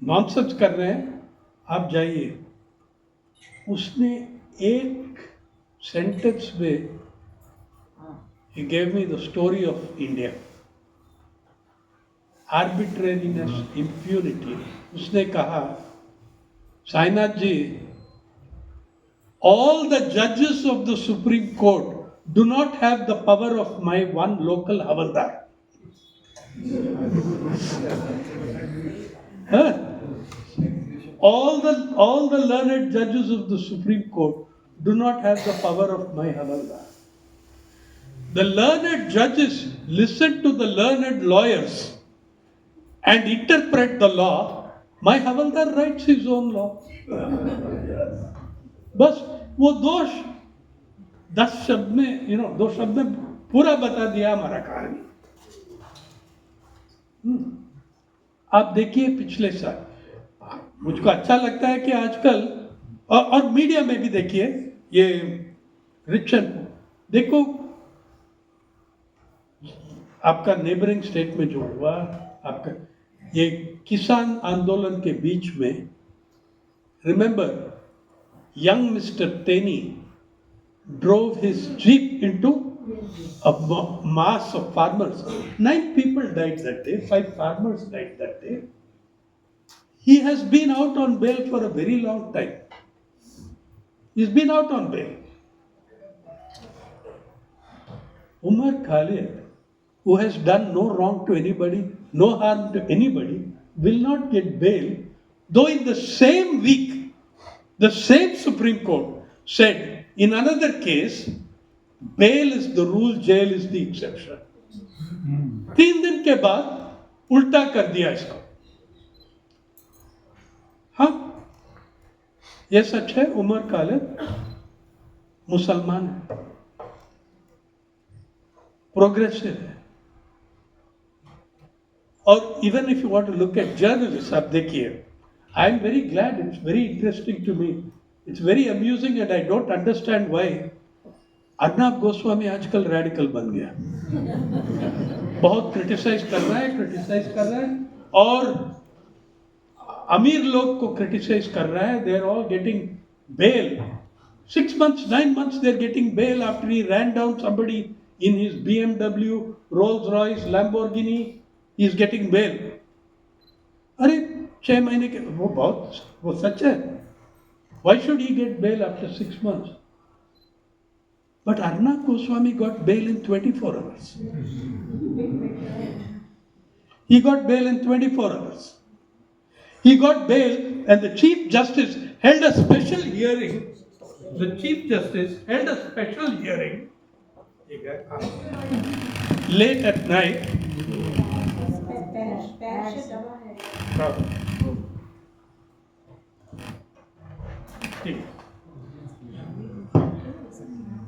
नॉनसेंस कर रहे हैं, आप जाइए। उसने एक सेंटेंस में he gave me the story of India, arbitrariness, impunity. उसने कहा साईनाथ जी, all the judges of the Supreme Court do not have the power of my one local havaldar. Huh? All the learned judges of the Supreme Court do not have the power of my havaldar. The learned judges listen to the learned lawyers and interpret the law. My havaldar writes his own law. बस वो 10 शब्द में 2 शब्द में पूरा बता दिया हमारा कहानी। आप देखिए पिछले साल, मुझको अच्छा लगता है कि आजकल और मीडिया में भी देखिए ये रिक्शन देखो, आपका नेबरिंग स्टेट में जो हुआ, आपका ये किसान आंदोलन के बीच में, remember young Mr. Teni drove his jeep into a mass of farmers. 9 people died that day, 5 farmers died that day. He has been out on bail for a very long time. He's been out on bail. Umar Khalid, who has done no wrong to anybody, no harm to anybody, will not get bail, though in the same week the same Supreme Court said in another case, bail is the rule, jail is the exception. 3 दिन के बाद उल्टा कर दिया इसको। हाँ, ये सच है। उमर खालिद मुसलमान है, प्रोग्रेसिव है। और even if you want to look at journalist, आप देखिए, I am very glad, it's very interesting to me. It's very amusing and I don't understand why Arnab Goswami आजकल रेडिकल बन गया। बहुत क्रिटिसाइज कर रहा है और अमीर लोग को क्रिटिसाइज कर रहा है। They are all getting bail. 6 months, 9 months they are getting bail after he ran down somebody in his BMW, Rolls Royce, Lamborghini. He is getting bail. अरे 6 महीने के, वो सच है। Why should he get bail after 6 months? But Arnab Goswami got bail in 24 hours. He got bail in 24 hours. He got bail and the Chief Justice held a special hearing. The Chief Justice held a special hearing late at night.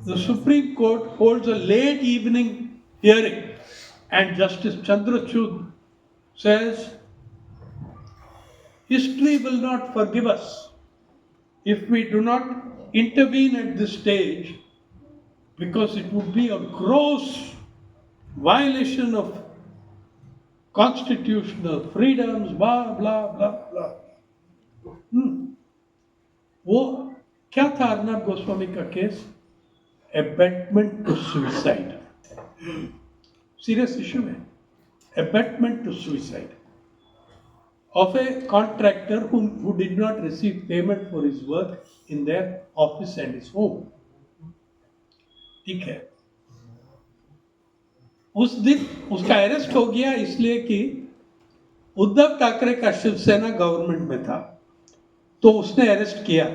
the Supreme Court holds a late evening hearing and Justice Chandrachud says, history will not forgive us if we do not intervene at this stage, because it would be a gross violation of constitutional freedoms, blah blah blah blah. वो क्या था अर्नब गोस्वामी का case? Abetment to suicide. Serious issue है. Abetment to suicide of a contractor who did not receive payment for his work in their office and his home. ठीक है. उस दिन उसका अरेस्ट हो गया इसलिए कि उद्धव ठाकरे का शिवसेना गवर्नमेंट में था, तो उसने अरेस्ट किया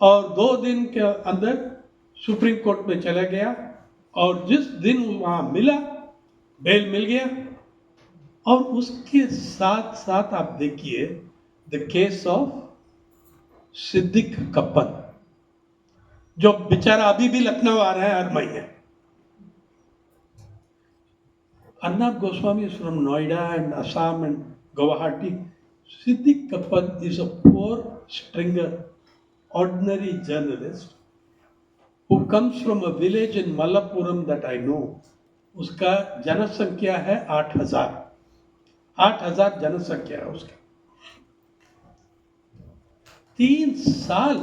और 2 दिन के अंदर सुप्रीम कोर्ट में चला गया और जिस दिन वहां मिला बेल मिल गया। और उसके साथ साथ आप देखिए the case of Siddique Kappan, जो बेचारा अभी भी लखनऊ आ रहा है हर महीने। Arnab Goswami is from Noida and Assam and Guwahati. Siddiq Kappan is a poor stringer, ordinary journalist who comes from a village in Malappuram that I know. उसका जनसंख्या है 8,000 जनसंख्या है उसका। 3 साल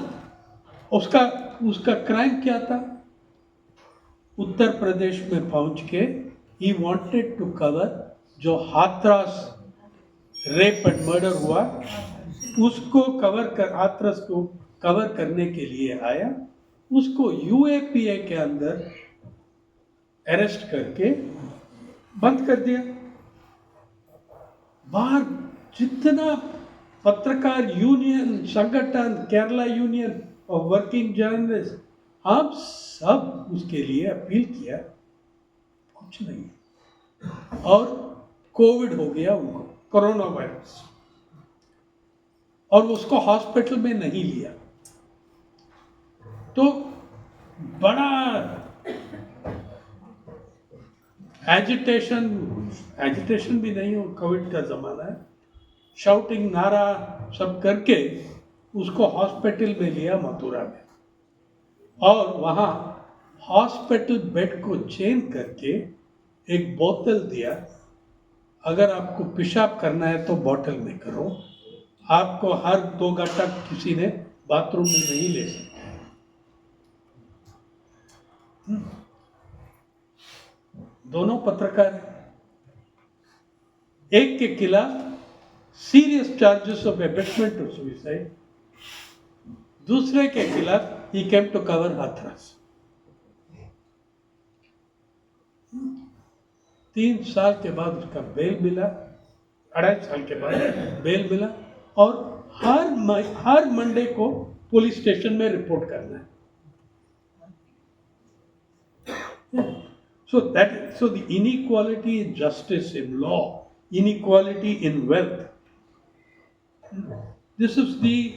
उसका क्राइम क्या था? उत्तर प्रदेश में पहुंच के he wanted to cover जो हाथरस रेप एंड मर्डर हुआ, उसको हाथरस को कवर करने के लिए आया। उसको यूएपीए के अंदर अरेस्ट करके बंद कर दिया। बाहर जितना पत्रकार यूनियन संगठन, Kerala union of working journalist, हम सब उसके लिए अपील किया, कुछ नहीं। और कोविड हो गया उनको, कोरोना वायरस, और उसको हॉस्पिटल में नहीं लिया। तो बड़ा एजिटेशन भी नहीं हो, कोविड का जमाना है, शाउटिंग नारा सब करके उसको हॉस्पिटल में लिया मथुरा में, और वहाँ हॉस्पिटल बेड को चेंज करके एक बोतल दिया, अगर आपको पेशाब करना है तो बोतल में करो, आपको हर 2 घंटा किसी ने बाथरूम में नहीं ले सकते। दोनों पत्रकार, एक के खिलाफ serious charges of abetment to suicide, दूसरे के खिलाफ ही केम टू कवर हाथरस। 3 साल के बाद उसका बेल मिला, 2.5 साल के बाद बेल मिला, और हर मंडे को पुलिस स्टेशन में रिपोर्ट करना है। So the inequality in justice, in law, inequality in wealth. This is the,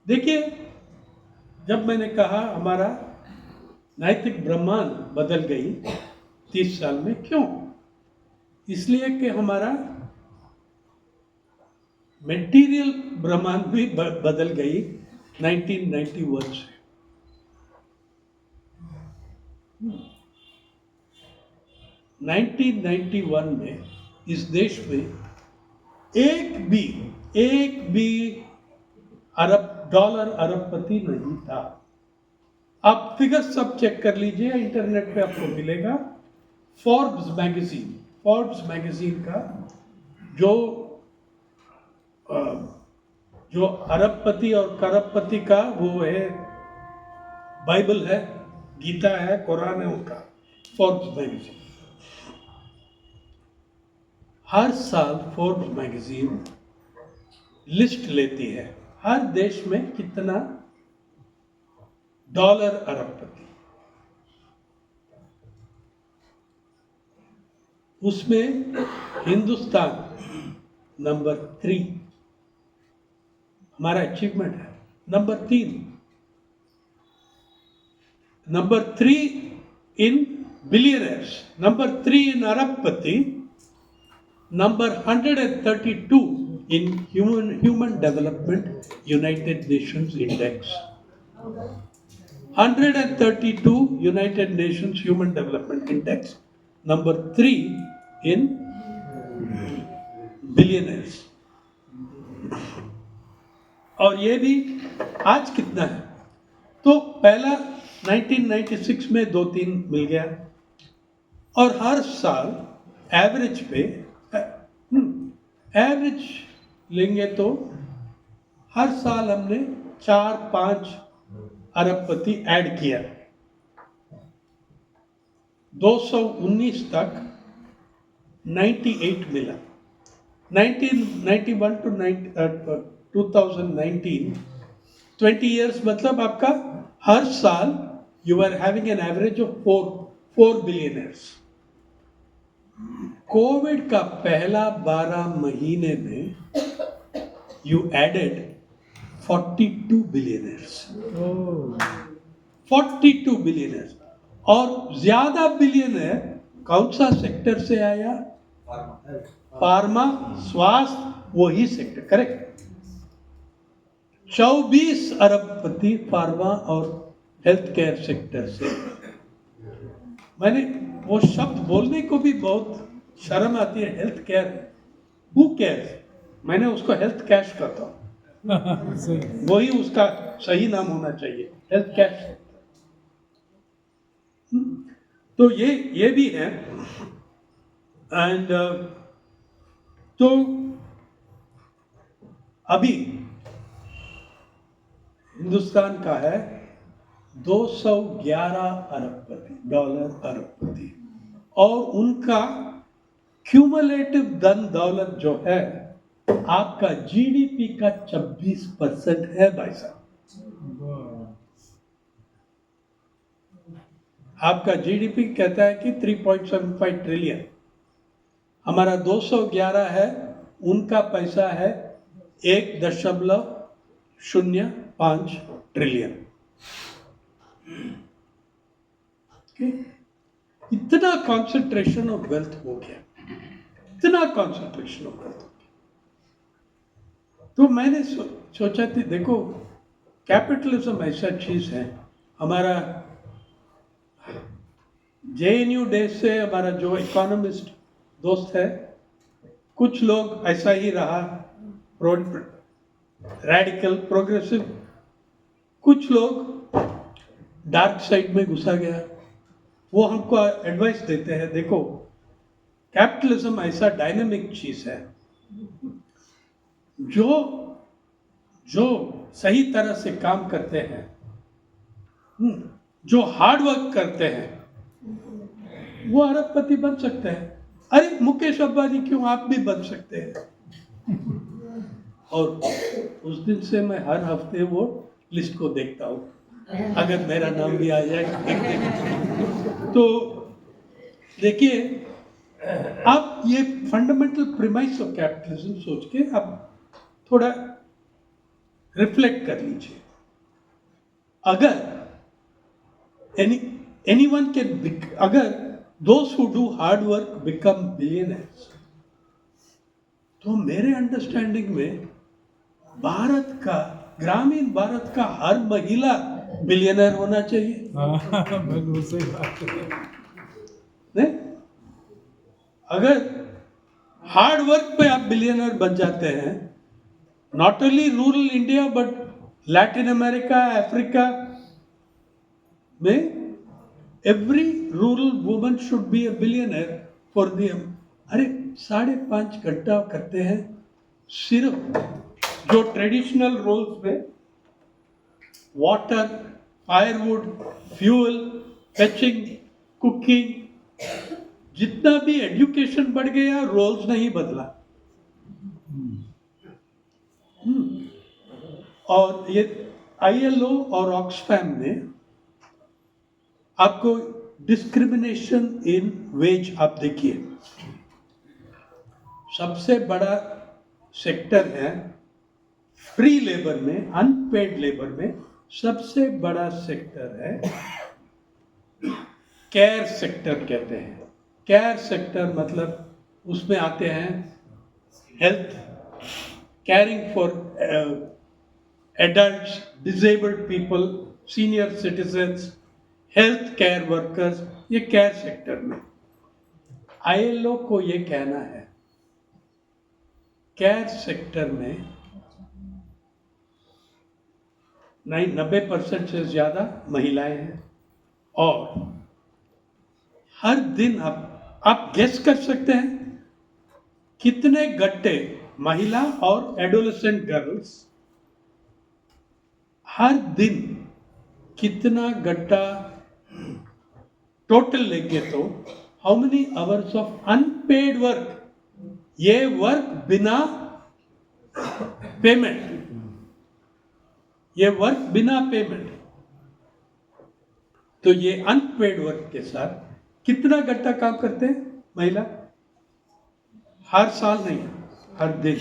देखिए, जब मैंने कहा हमारा नैतिक ब्रह्मांड बदल गई 30 साल में, क्यों? इसलिए कि हमारा मेटीरियल ब्रह्मांड भी बदल गई 1991 से। 1991 में इस देश में एक भी डॉलर अरबपति नहीं था। आप फिगर सब चेक कर लीजिए, इंटरनेट पे आपको मिलेगा। फोर्ब्स मैगजीन का जो अरबपति और करोड़पति का वो है, बाइबल है, गीता है, कुरान है, उनका फोर्ब्स मैगजीन। हर साल फोर्ब्स मैगजीन लिस्ट लेती है हर देश में कितना डॉलर अरबपति, उसमें हिंदुस्तान नंबर 3 हमारा अचीवमेंट है। Number 3 Number 3 in billionaires. Number 3 in Arabpati. Number 132 in Human Development United Nations Index. 132 United Nations Human Development Index. Number 3 in billionaires. और ये भी आज कितना है? तो पहला 1996 में 2-3 मिल गया और हर साल एवरेज पे एवरेज लेंगे तो हर साल हमने 4-5 अरबपति ऐड किया। 219 तक 98 मिला। 1991 to 2019 20 years मतलब आपका हर साल you are having an average of 4 billionaires। Covid का पहला 12 महीने में you added 42 billionaires। 42 billionaires और ज्यादा बिलियनर कौन सा सेक्टर से आया? फार्मा, स्वास्थ्य, वही सेक्टर, करेक्ट। 24 अरबपति फार्मा और हेल्थ केयर सेक्टर से। मैंने वो शब्द बोलने को भी बहुत शर्म आती है, हेल्थ केयर। Who cares? मैंने उसको हेल्थ कैश कहता हूँ, वही उसका सही नाम होना चाहिए, हेल्थ कैश। तो ये भी है। एंड तो अभी हिंदुस्तान का है 211 अरबपति डॉलर अरबपति और उनका क्यूमुलेटिव धन दौलत जो है आपका जीडीपी का 26% है भाई साहब। आपका जीडीपी कहता है कि 3.75 ट्रिलियन, हमारा 211 है, उनका पैसा है 1.05 ट्रिलियन। इतना कॉन्सेंट्रेशन ऑफ वेल्थ हो गया, इतना कॉन्सेंट्रेशन ऑफ वेल्थ हो गया। तो मैंने सोचा थी, देखो कैपिटलिज्म ऐसा चीज है। हमारा जेएनयू डेज से हमारा जो इकोनॉमिस्ट दोस्त है, कुछ लोग ऐसा ही रहा, रैडिकल प्रोग्रेसिव, कुछ लोग डार्क साइड में घुसा गया। वो हमको एडवाइस देते हैं, देखो कैपिटलिज्म ऐसा डायनामिक चीज है, जो सही तरह से काम करते हैं, जो हार्ड वर्क करते हैं, वो अरबपति बन सकते हैं। अरे मुकेश अंबानी क्यों, आप भी बन सकते हैं। और उस दिन से मैं हर हफ्ते वो लिस्ट को देखता हूँ, अगर मेरा नाम भी आ जाए। तो देखिए, आप ये फंडामेंटल प्रीमाइस ऑफ कैपिटलिज्म सोच के आप थोड़ा रिफ्लेक्ट कर लीजिए। अगर एनीवन कैन, अगर those who do hard work become billionaires, तो मेरे अंडरस्टैंडिंग में भारत का, ग्रामीण भारत का हर महिला बिलियनर होना चाहिए। बिल्कुल सही बात है। नहीं, अगर हार्ड वर्क पे आप बिलियनर बन जाते हैं, not only rural India but Latin America, Africa में every rural woman should be a billionaire for them। अरे 5.5 घंटा करते हैं सिर्फ जो ट्रेडिशनल रोल्स में water, firewood, fuel, fetching, cooking, जितना भी एजुकेशन बढ़ गया, रोल्स नहीं बदला। और ये ILO और ऑक्सफैम ने आपको डिस्क्रिमिनेशन इन वेज, आप देखिए, सबसे बड़ा सेक्टर है फ्री लेबर में, अनपेड लेबर में सबसे बड़ा सेक्टर है केयर सेक्टर कहते हैं। केयर सेक्टर मतलब उसमें आते हैं health, caring for adults, disabled people, senior citizens, health care workers, ये केयर सेक्टर में। ILO को ये कहना है केयर सेक्टर में 90% से ज़्यादा महिलाएं हैं और हर दिन आप गेस कर सकते हैं कितने गट्टे महिला और एडोलेसेंट गर्ल्स हर दिन कितना गट्टा टोटल लेंगे तो how many hours of unpaired work, ये वर्क बिना पेमेंट, ये वर्क बिना पेमेंट, तो ये अनपेड वर्क के साथ कितना गट्टा काम करते हैं महिला? हर साल नहीं, हर दिन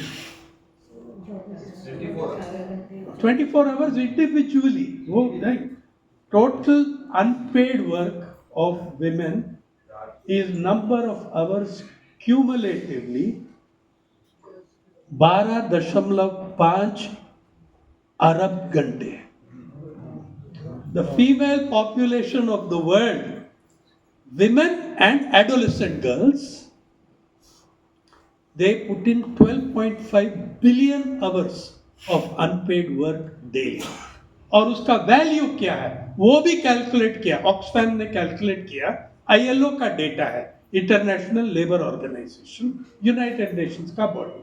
24 आवर्स इंडिविजुअली, वो नहीं, total unpaid work of women is number of hours cumulatively 12.5 अरब घंटे। The female population of the world, women and adolescent girls, they put in 12.5 billion hours of unpaid work daily. और उसका value क्या है वो भी कैलकुलेट किया, Oxfam ने कैलकुलेट किया, ILO का डेटा है, International Labour Organisation, United Nations का बॉडी।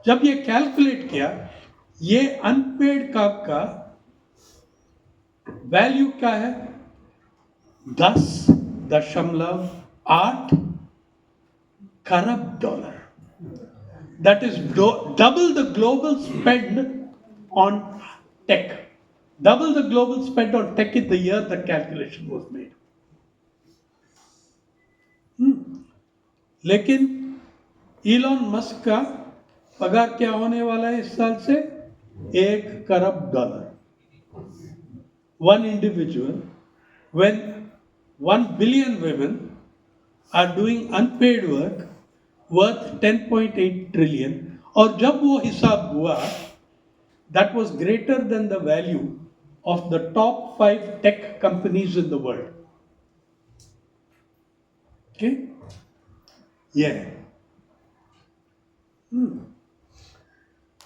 जब ये कैलकुलेट किया, ये अनपेड काम का वैल्यू क्या है? 10.8 खरब dollar. That is double the global spend on tech. Double the global spend on tech in the year the calculation was made. लेकिन इलॉन मस्क का पगार क्या होने वाला है इस साल से? 1 खरब dollar. One individual, when 1 billion women are doing unpaid work worth 10.8 trillion, और जब वो हिसाब हुआ, that was greater than the value of the top 5 tech companies in the world. Okay? Yeah.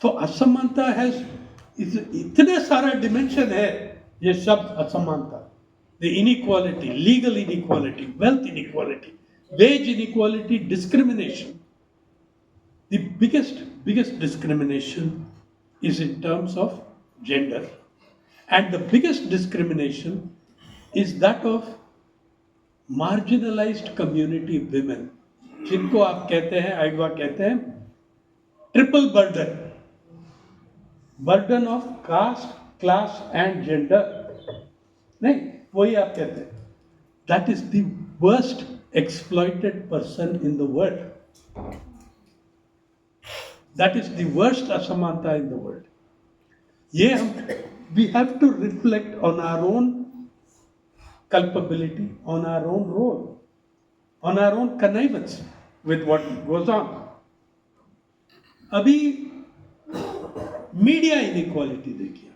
तो असमानता है, इतने सारा डिमेंशन है ये शब्द असमानता। The inequality, legal inequality, wealth inequality, wage inequality, discrimination. The biggest discrimination is in terms of gender, and the biggest discrimination is that of marginalized community women, जिनको आप कहते हैं, आइडवा कहते हैं, triple burden of caste, class and gender. नहीं, वही आप कहते हैं, that is the worst exploited person in the world, that is the worst असमानता इन द वर्ल्ड। ये हम we have to reflect on our own culpability, on our own role, on our own connivance with what goes on. अभी media inequality देखिए,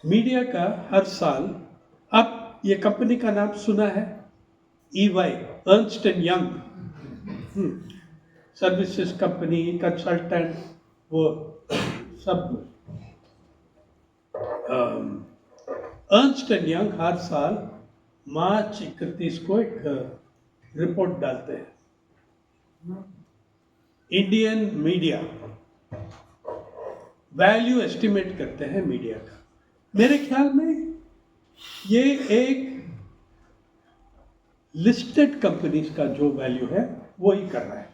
media का हर साल, अब ये company का नाम सुना है, EY, Ernst and young, services company, consultant, वो सब। अर्नस्ट एंड यंग हर साल मार्च 31 को एक रिपोर्ट डालते हैं। इंडियन मीडिया वैल्यू एस्टिमेट करते हैं मीडिया का। मेरे ख्याल में ये एक लिस्टेड कंपनीज का जो वैल्यू है वो ही कर रहा है।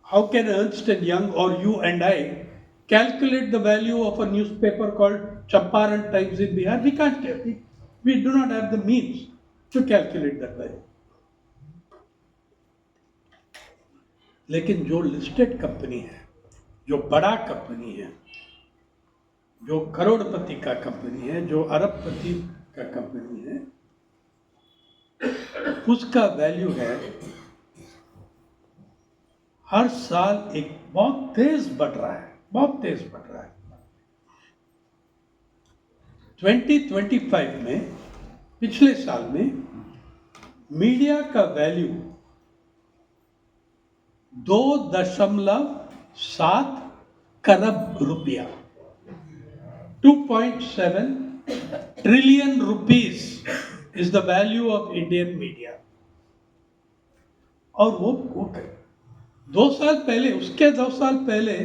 How can Ernst and Young or you and I calculate the value of a newspaper called Champaran Times in Bihar? We can't calculate. We do not have the means to calculate that value. लेकिन जो listed company है जो बड़ा company है, जो करोड़पति का company है, जो अरबपति का कंपनी है, उसका वैल्यू है हर साल एक बहुत तेज बढ़ रहा है, बहुत तेज बढ़ रहा है। 2025 में, पिछले साल में मीडिया का वैल्यू 2.7 खरब रुपया, 2.7 trillion rupees is the value of Indian media. और वो 2 साल पहले, उसके 2 साल पहले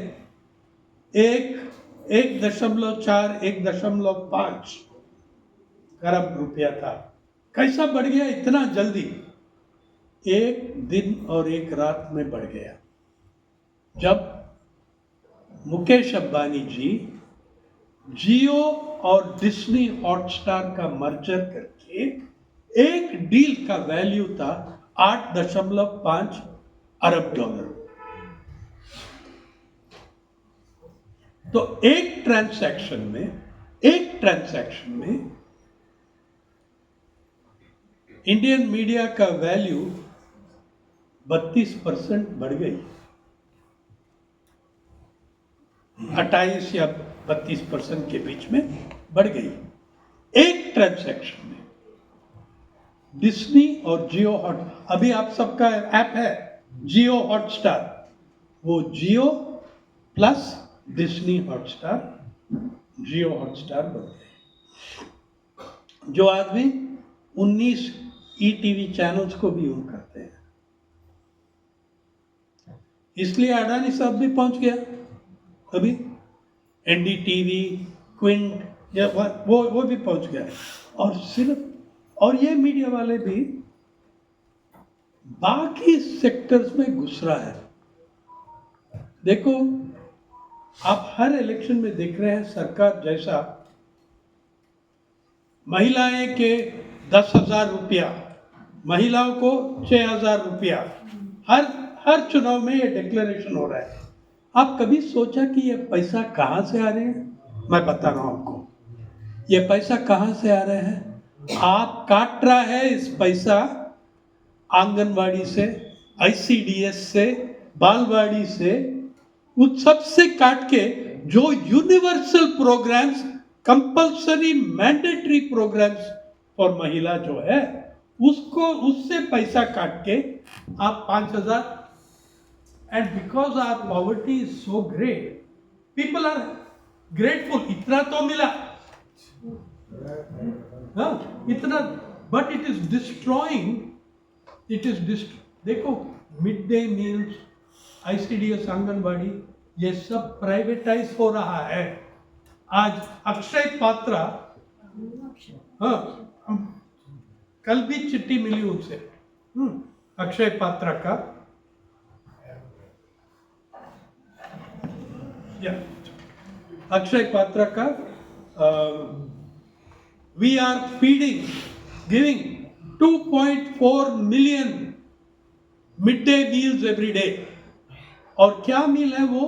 1.4 1.5 खरब रुपया था। कैसा बढ़ गया इतना जल्दी? एक दिन और एक रात में बढ़ गया। जब मुकेश अंबानी जी जियो और डिज्नी हॉटस्टार का मर्जर करके एक डील का वैल्यू था 8.5 अरब डॉलर। तो एक ट्रांजैक्शन में इंडियन मीडिया का वैल्यू 32% बढ़ गई, 28 या 32% के बीच में बढ़ गई एक ट्रांजैक्शन में। डिज्नी और जियो हॉट, अभी आप सबका ऐप है जियो हॉटस्टार, वो जियो प्लस डिज्नी हॉटस्टार, जियो हॉटस्टार बन गए। जो आदमी 19 ईटीवी चैनल्स को भी ओन करते हैं, इसलिए अडानी साहब भी पहुंच गया अभी, एनडीटीवी, क्विंट, या वो भी पहुंच गया। और सिर्फ, और ये मीडिया वाले भी बाकी सेक्टर्स में घुस रहा है। देखो, आप हर इलेक्शन में देख रहे हैं सरकार जैसा महिलाएं के 10,000 रुपया, महिलाओं को 6,000 रुपया, हर चुनाव में ये डिक्लेरेशन हो रहा है। आप कभी सोचा कि ये पैसा कहाँ से आ रहे हैं? मैं बता रहा हूँ आपको, ये पैसा कहाँ से आ रहे हैं। आप काट रहा है इस पैसा आंगनवाड़ी से, आईसीडीएस से, बालवाड़ी से, उन सब से काट के जो universal programmes, compulsory mandatory programmes for महिला जो है, उसको, उससे पैसा काट के आप 5,000। And because our poverty is so great, people are grateful, इतना तो मिला, हाँ इतना, बट इट इज डिस्ट्रॉइंग, देखो mid day meals, ICDS, anganwadi, ये सब प्राइवेटाइज हो रहा है। आज अक्षय पात्रा, हाँ कल भी चिट्ठी मिली उनसे, अक्षय पात्रा का, अक्षय पात्रा का, we are feeding, giving 2.4 million mid day meals every day. और क्या मील है वो?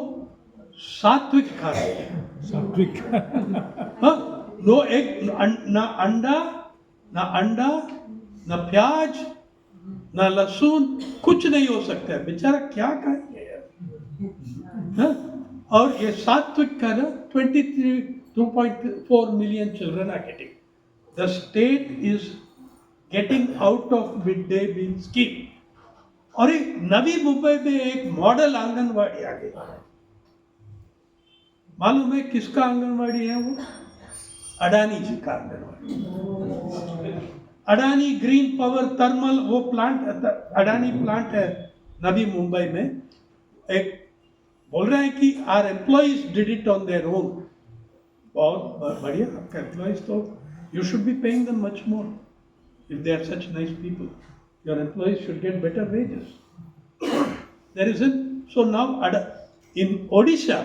सात्विक खाना, सात्विक। हाँ, नो एग, ना अंडा, ना प्याज, ना लहसुन, कुछ नहीं हो सकता है। बेचारा क्या खाएंगे यार, हाँ? और ये सात्विक खाना 2.4 million children are getting. The state is getting out of midday meal scheme. और एक नवी मुंबई में एक मॉडल आंगनवाड़ी आ गई। मालूम है किसका आंगनवाड़ी है वो? अडानी जी का anganwadi. Adani green power thermal, वो प्लांट, अडानी प्लांट है नवी मुंबई में। एक बोल रहे हैं कि are employees did it on their own. बहुत बढ़िया, आपका एम्प्लॉइज तो you should be paying them much more if they are such nice people. Your employees should get better wages. There isn't. So now in Odisha,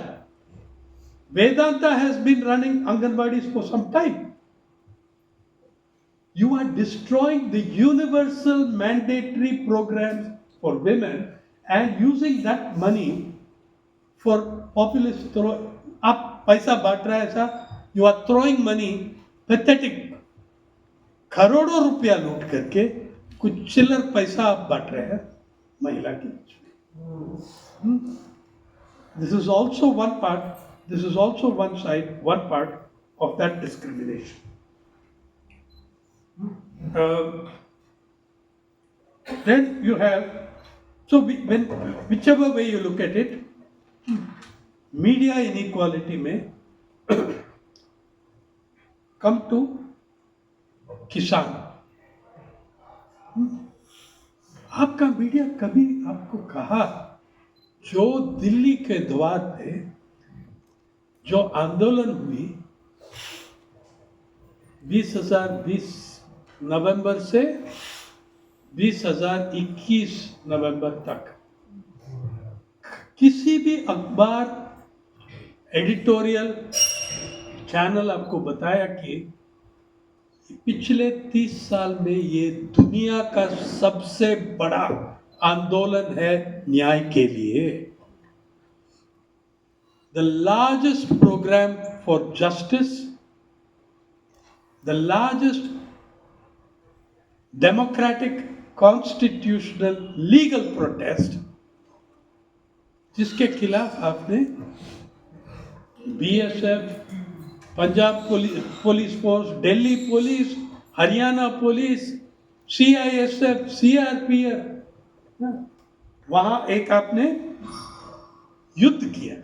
Vedanta has been running Anganwadis for some time. You are destroying the universal mandatory programs for women and using that money for populist throw, आप पैसा बांट रहा है ऐसा, you are throwing money, pathetic, करोड़ों रुपया लूट करके कुछ चिल्लर पैसा आप बांट रहे हैं महिला के बीच में. This is also one part, this is also one side, one part of that discrimination. Then you have, so when whichever way you look at it, media inequality may come to किसान. आपका media कभी आपको कहा जो दिल्ली के द्वार पे जो आंदोलन हुई 2020 नवंबर से 2021 नवंबर तक किसी भी अखबार एडिटोरियल चैनल आपको बताया कि पिछले 30 साल में ये दुनिया का सबसे बड़ा आंदोलन है न्याय के लिए. The largest programme for justice, the largest democratic constitutional legal protest, जिसके खिलाफ आपने BSF, Punjab police force, Delhi police, Haryana police, CISF, CRPF, वहां एक आपने युद्ध किया.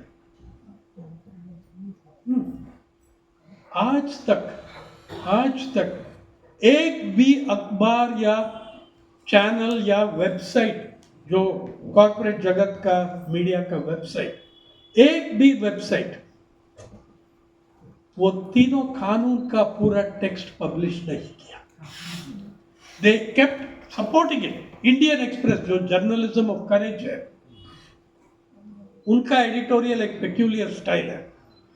आज तक एक भी अखबार या चैनल या वेबसाइट, जो कॉर्पोरेट जगत का मीडिया का वेबसाइट, एक भी वेबसाइट वो तीनों कानून का पूरा टेक्स्ट पब्लिश नहीं किया. They kept supporting it. Indian express जो जर्नलिज्म ऑफ करेज है, उनका एडिटोरियल एक पेक्यूलियर स्टाइल है.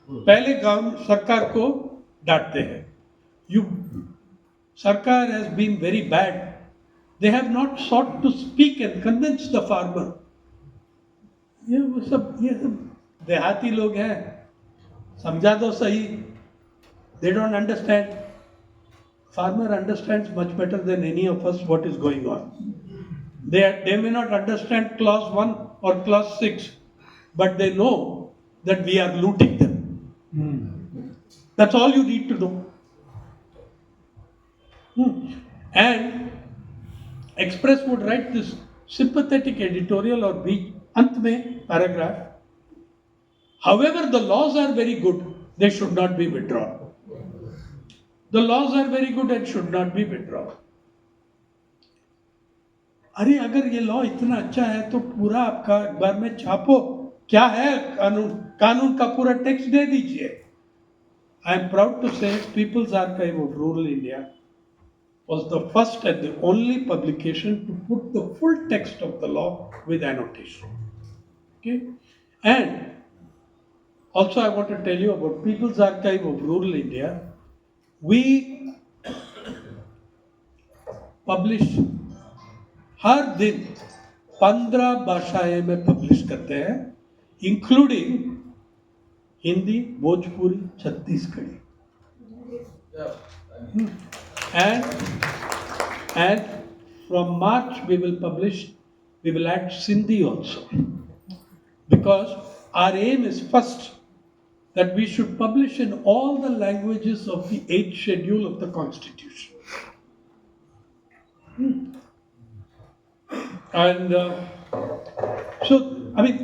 पहले गवर्नमेंट सरकार को डांटते हैं. सरकार has been very bad. They have not sought to speak and convince the farmer. ये सब देहाती लोग हैं, समझा दो सही. They don't understand. Farmer understands much better than any of us what is going on. They may not understand clause 1 or clause 6, but they know that we are looting them. That's all you need to know. And Express would write this sympathetic editorial or ant mein paragraph. However, the laws are very good. They should not be withdrawn. The laws are very good and should not be withdrawn. अरे अगर ये law इतना अच्छा है तो पूरा आपका अखबार में छापो. क्या है कानून का पूरा टेक्स्ट दे दीजिए. I am proud to say People's archive of rural India was the first and the only publication to put the full text of the law with annotation. Okay, and also I want to tell you about People's Archive of Rural India. We publish हर दिन 15 भाषाएं में publish करते हैं, including Hindi, Bhojpuri, Chhattisgarhi. And from March we will add Sindhi also, because our aim is first that we should publish in all the languages of the 8th schedule of the Constitution. And so, I mean,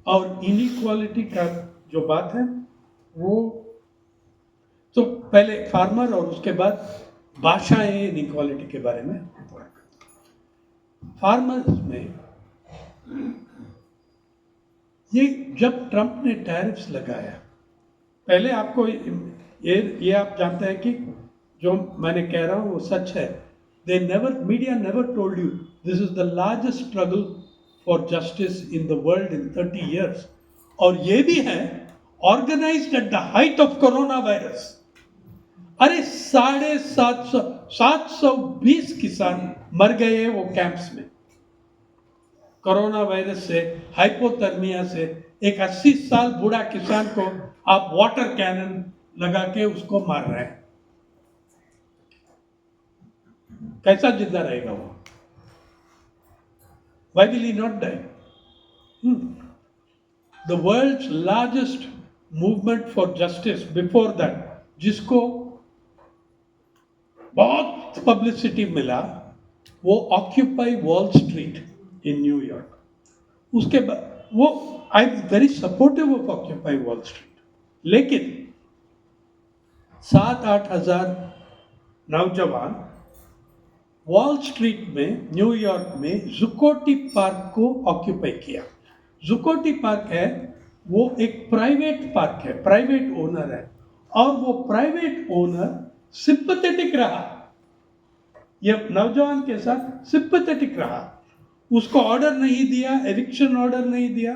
our inequality का जो बात है वो तो पहले farmer और उसके बाद भाषाएं इनइक्वालिटी के बारे में. फार्मर्स में ये जब ट्रंप ने टैरिफ्स लगाया, पहले आपको ये आप जानते हैं कि जो मैंने कह रहा हूँ वो सच है. Media never told you this is the largest struggle for justice in the world in 30 years. और ये भी है organised at the height of corona virus. अरे 720 किसान मर गए वो कैंप्स में. कोरोना वायरस से, हाइपोथर्मिया से एक 80 साल बूढ़ा किसान को आप वाटर कैनन लगा के उसको मार रहे हैं, कैसा जिंदा रहेगा वो? Why will he not die? The world's largest movement for justice before that, जिसको बहुत पब्लिसिटी मिला, वो occupy wall street in New York. उसके बाद वो I am very supportive of occupy wall street, लेकिन 7-8 हजार नौजवान वॉल स्ट्रीट में न्यूयॉर्क में जुकोटी पार्क को ऑक्यूपाई किया। जुकोटी पार्क है वो एक प्राइवेट पार्क है, प्राइवेट ओनर है, और वो प्राइवेट ओनर सिंपैथेटिक रहा, ये नौजवान के साथ सिंपैथेटिक रहा, उसको ऑर्डर नहीं दिया, एविक्शन ऑर्डर नहीं दिया,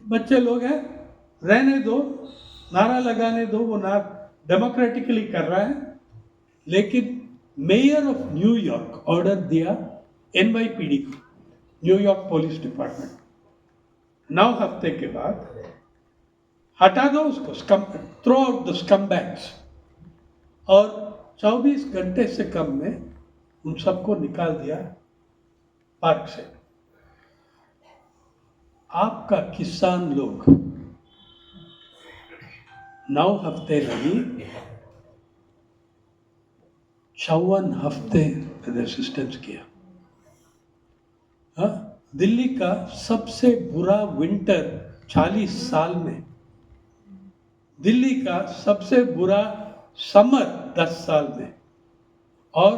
बच्चे लोग हैं रहने दो, नारा लगाने दो, वो ना डेमोक्रेटिकली कर रहा है। लेकिन मेयर ऑफ न्यूयॉर्क ऑर्डर दिया NYPD को, न्यूयॉर्क पुलिस डिपार्टमेंट, 9 हफ्ते के बाद हटा दो उसको, throw out the scum bags, और 24 घंटे से कम में उन सबको निकाल दिया पार्क से। आपका किसान लोग 9 हफ्ते नहीं, 54 हफ्ते रेसिस्टेंस किया। हाँ, दिल्ली का सबसे बुरा विंटर 40 साल में, दिल्ली का सबसे बुरा समर 10 साल में, और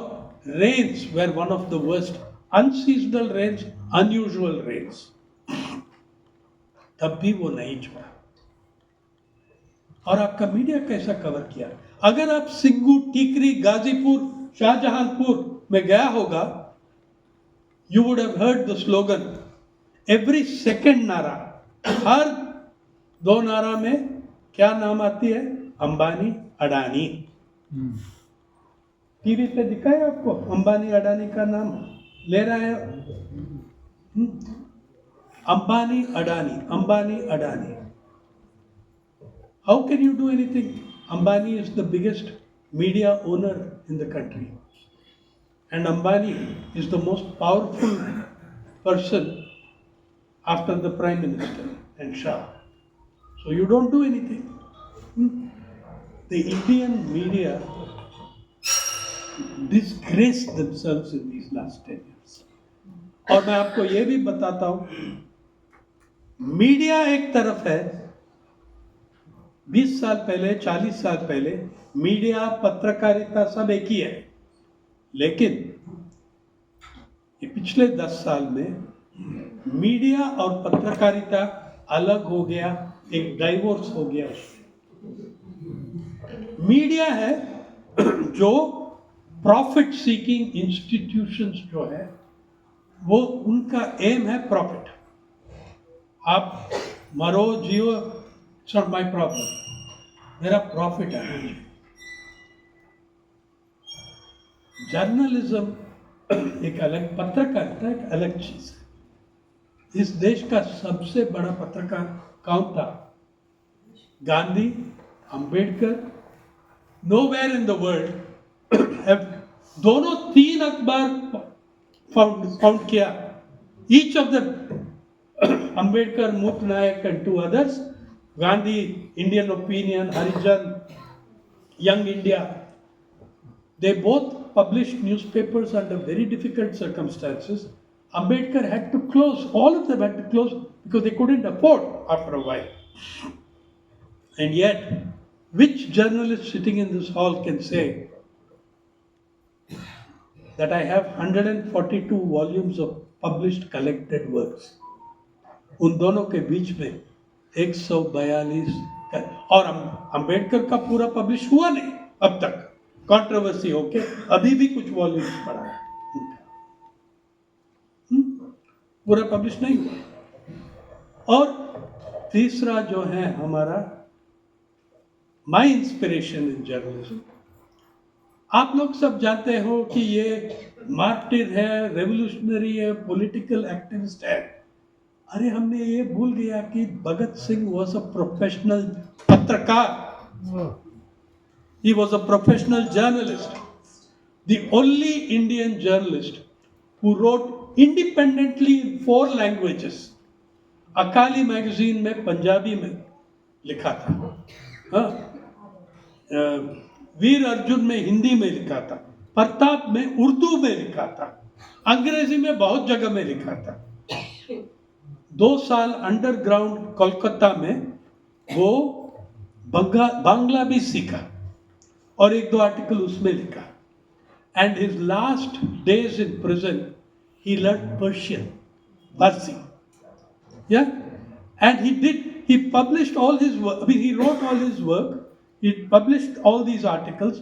rains were one of the worst, unseasonal rains, unusual rains, तब भी वो नहीं छोड़ा। और आपका मीडिया कैसा कवर किया? अगर आप सिंगू, टीकरी, गाजीपुर, शाहजहांपुर में गया होगा, you would have heard the slogan every second नारा, हर 2 नारा में क्या नाम आती है? अंबानी, अडानी। टीवी पे दिखाए आपको अंबानी अडानी का नाम ले रहा है, Ambani Adani, Ambani Adani. How can you do anything? Ambani is the biggest media owner in the country, and Ambani is the most powerful person after the Prime Minister and Shah. So you don't do anything. The Indian media disgraced themselves in these last 10 years. और मैं आपको ये भी बताता हूँ, media एक तरफ है, 20 साल पहले, 40 साल पहले मीडिया, पत्रकारिता सब एक ही है, लेकिन ये पिछले 10 साल में मीडिया और पत्रकारिता अलग हो गया, एक डाइवोर्स हो गया। मीडिया है जो प्रॉफिट सीकिंग इंस्टीट्यूशंस जो है, वो उनका एम है प्रॉफिट। आप मरो जियो, इट्स नॉट माई प्रॉब्लम, मेरा प्रॉफिट है। जर्नलिज्म एक अलग, पत्रकारिता एक अलग चीज है। इस देश का सबसे बड़ा पत्रकार कौन था? Gandhi, Ambedkar. Nowhere in the world दोनों 3 अखबार फाउंड किया, each of the Ambedkar, Mut Nayak and 2 others, Gandhi, Indian Opinion, Harijan, Young India. They both published newspapers under very difficult circumstances. Ambedkar had to close, all of them had to close because they couldn't afford after a while. And yet, which journalist sitting in this hall can say that I have 142 volumes of published collected works? उन दोनों के बीच में 142, और अंबेडकर का पूरा publish हुआ नहीं अब तक, कंट्रोवर्सी होके अभी भी कुछ वॉल्यूम्स पड़ा है, पूरा पब्लिश नहीं हुआ। और तीसरा जो है हमारा माय इंस्पिरेशन इन जर्नलिज्म, आप लोग सब जानते हो कि ये मार्टिर है, रेवोल्यूशनरी है, पॉलिटिकल एक्टिविस्ट है। अरे हमने ये भूल गया कि Bhagat Singh was a professional पत्रकार, he was a professional journalist, the only Indian journalist who wrote independently in 4 languages. Akali magazine में पंजाबी में लिखा था, हाँ, वीर अर्जुन में हिंदी में लिखा था, प्रताप में उर्दू में लिखा था, अंग्रेजी में बहुत जगह में लिखा था। 2 साल अंडरग्राउंड कोलकाता में वो बांग्ला भी सीखा और 1-2 आर्टिकल उसमें लिखा। And his last days in prison he learn Persian, Farsi, yeah, and he published all his work, I mean he wrote all his work, he published all these articles,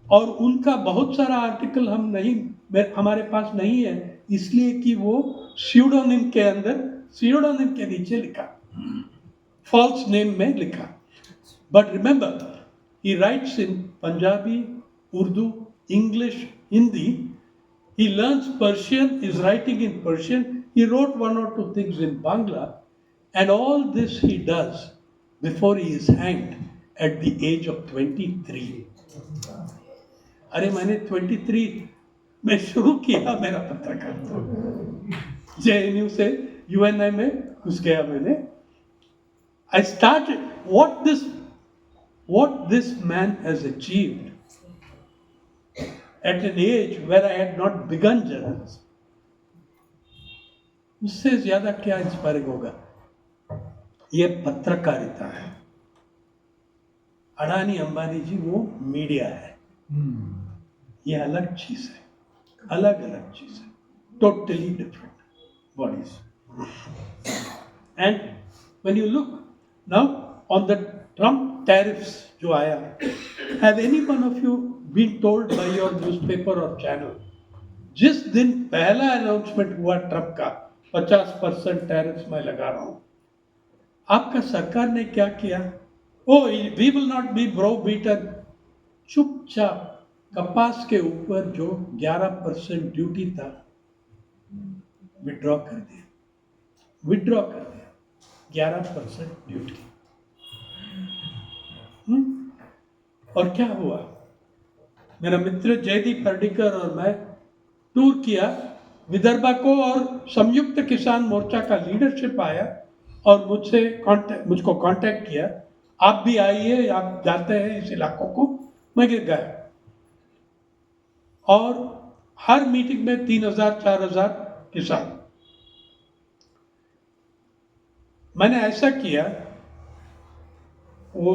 और उनका बहुत सारा आर्टिकल हमारे पास नहीं है, इसलिए कि वो स्यूडोनिम के अंदर, स्यूडोनिम के नीचे लिखा, फॉल्स नेम में लिखा। But remember, he writes in Punjabi, Urdu, English, Hindi. He learns Persian, is writing in Persian. He wrote 1 or 2 things in Bangla, and all this he does before he is hanged at the age of 23. अरे मैंने 23 में शुरू किया मेरा पत्रकार, JNU से UNI में घुस गया मैंने। I started what this man has achieved at an age where I had not begun journalism, उससे ज्यादा क्या इंस्पायरिंग होगा? ये पत्रकारिता है। अडानी अंबानी जी वो मीडिया है, ये अलग चीज है, अलग अलग चीज है, totally different bodies. And when you look now on the Trump tariffs जो आया, have any one of you been told by your newspaper और चैनल, जिस दिन पहला अनाउंसमेंट हुआ ट्रम्प का 50% टैरिफ्स मैं लगा रहा हूं, आपका सरकार ने क्या किया? Oh we will not be browbeaten, चुपचाप कपास के ऊपर जो 11% ड्यूटी था विड्रॉ कर दिया, 11% ड्यूटी। और क्या हुआ? मेरा मित्र जयदीप हर्डीकर और मैं टूर किया विदर्भा को, और संयुक्त किसान मोर्चा का लीडरशिप आया और मुझको कांटेक्ट किया, आप भी आइए, आप जाते हैं इस इलाकों को। मैं गया और हर मीटिंग में 3000-4000 किसान। मैंने ऐसा किया, वो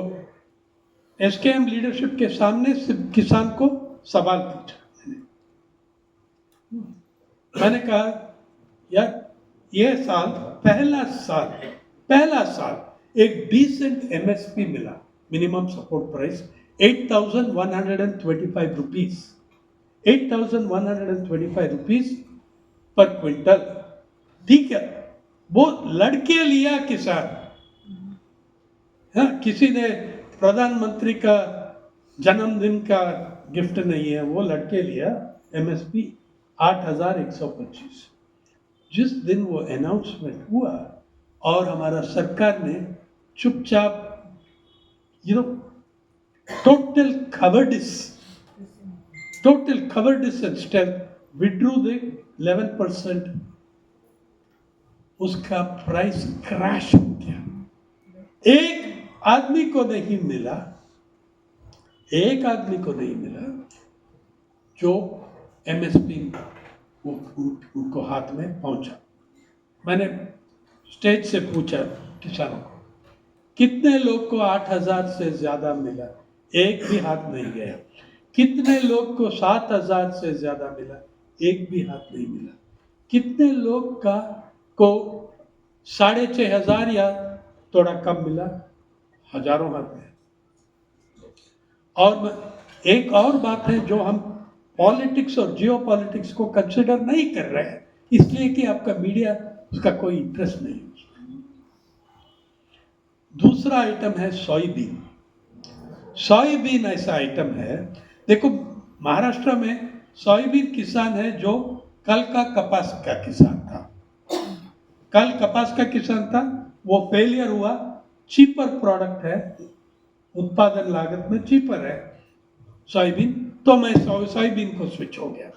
एसकेएम लीडरशिप के सामने किसान को सवाल पूछा। मैंने कहा यार, ये साल पहला साल एक डिसेंट एमएसपी मिला, minimum support price 8,125 rupees, 8,125 rupees per quintal. ठीक है, वो लड़के लिया किसान। हाँ, किसी ने प्रधानमंत्री का जन्मदिन का गिफ्ट नहीं है, वो लड़के लिया। एमएसपी 8,125। जिस दिन वो अनाउंसमेंट हुआ और हमारा सरकार ने चुपचाप, total cowardice and stealth withdrew the 11%, उसका प्राइस क्रैश हो गया। एक आदमी को नहीं मिला जो एमएसपी उनको हाथ में पहुंचा। मैंने स्टेज से पूछा किसानों को, कितने लोग को 8,000 से ज्यादा मिला? एक भी हाथ नहीं गया। कितने लोग को 7,000 से ज्यादा मिला? एक भी हाथ नहीं मिला। कितने लोग को 6,500 या थोड़ा कम मिला? हजारों हाथ में। और एक और बात है जो हम पॉलिटिक्स और जियो पॉलिटिक्स को कंसिडर नहीं कर रहे हैं, इसलिए कि आपका मीडिया उसका कोई इंटरेस्ट नहीं। दूसरा आइटम है सोयाबीन। सोयाबीन ऐसा आइटम है, देखो महाराष्ट्र में सोयाबीन किसान है जो कल का कपास का किसान था। कल कपास का किसान था, वो फेलियर हुआ। चीपर प्रोडक्ट है, उत्पादन लागत में चीपर है सोयाबीन, तो मैं सोयाबीन को स्विच हो गया।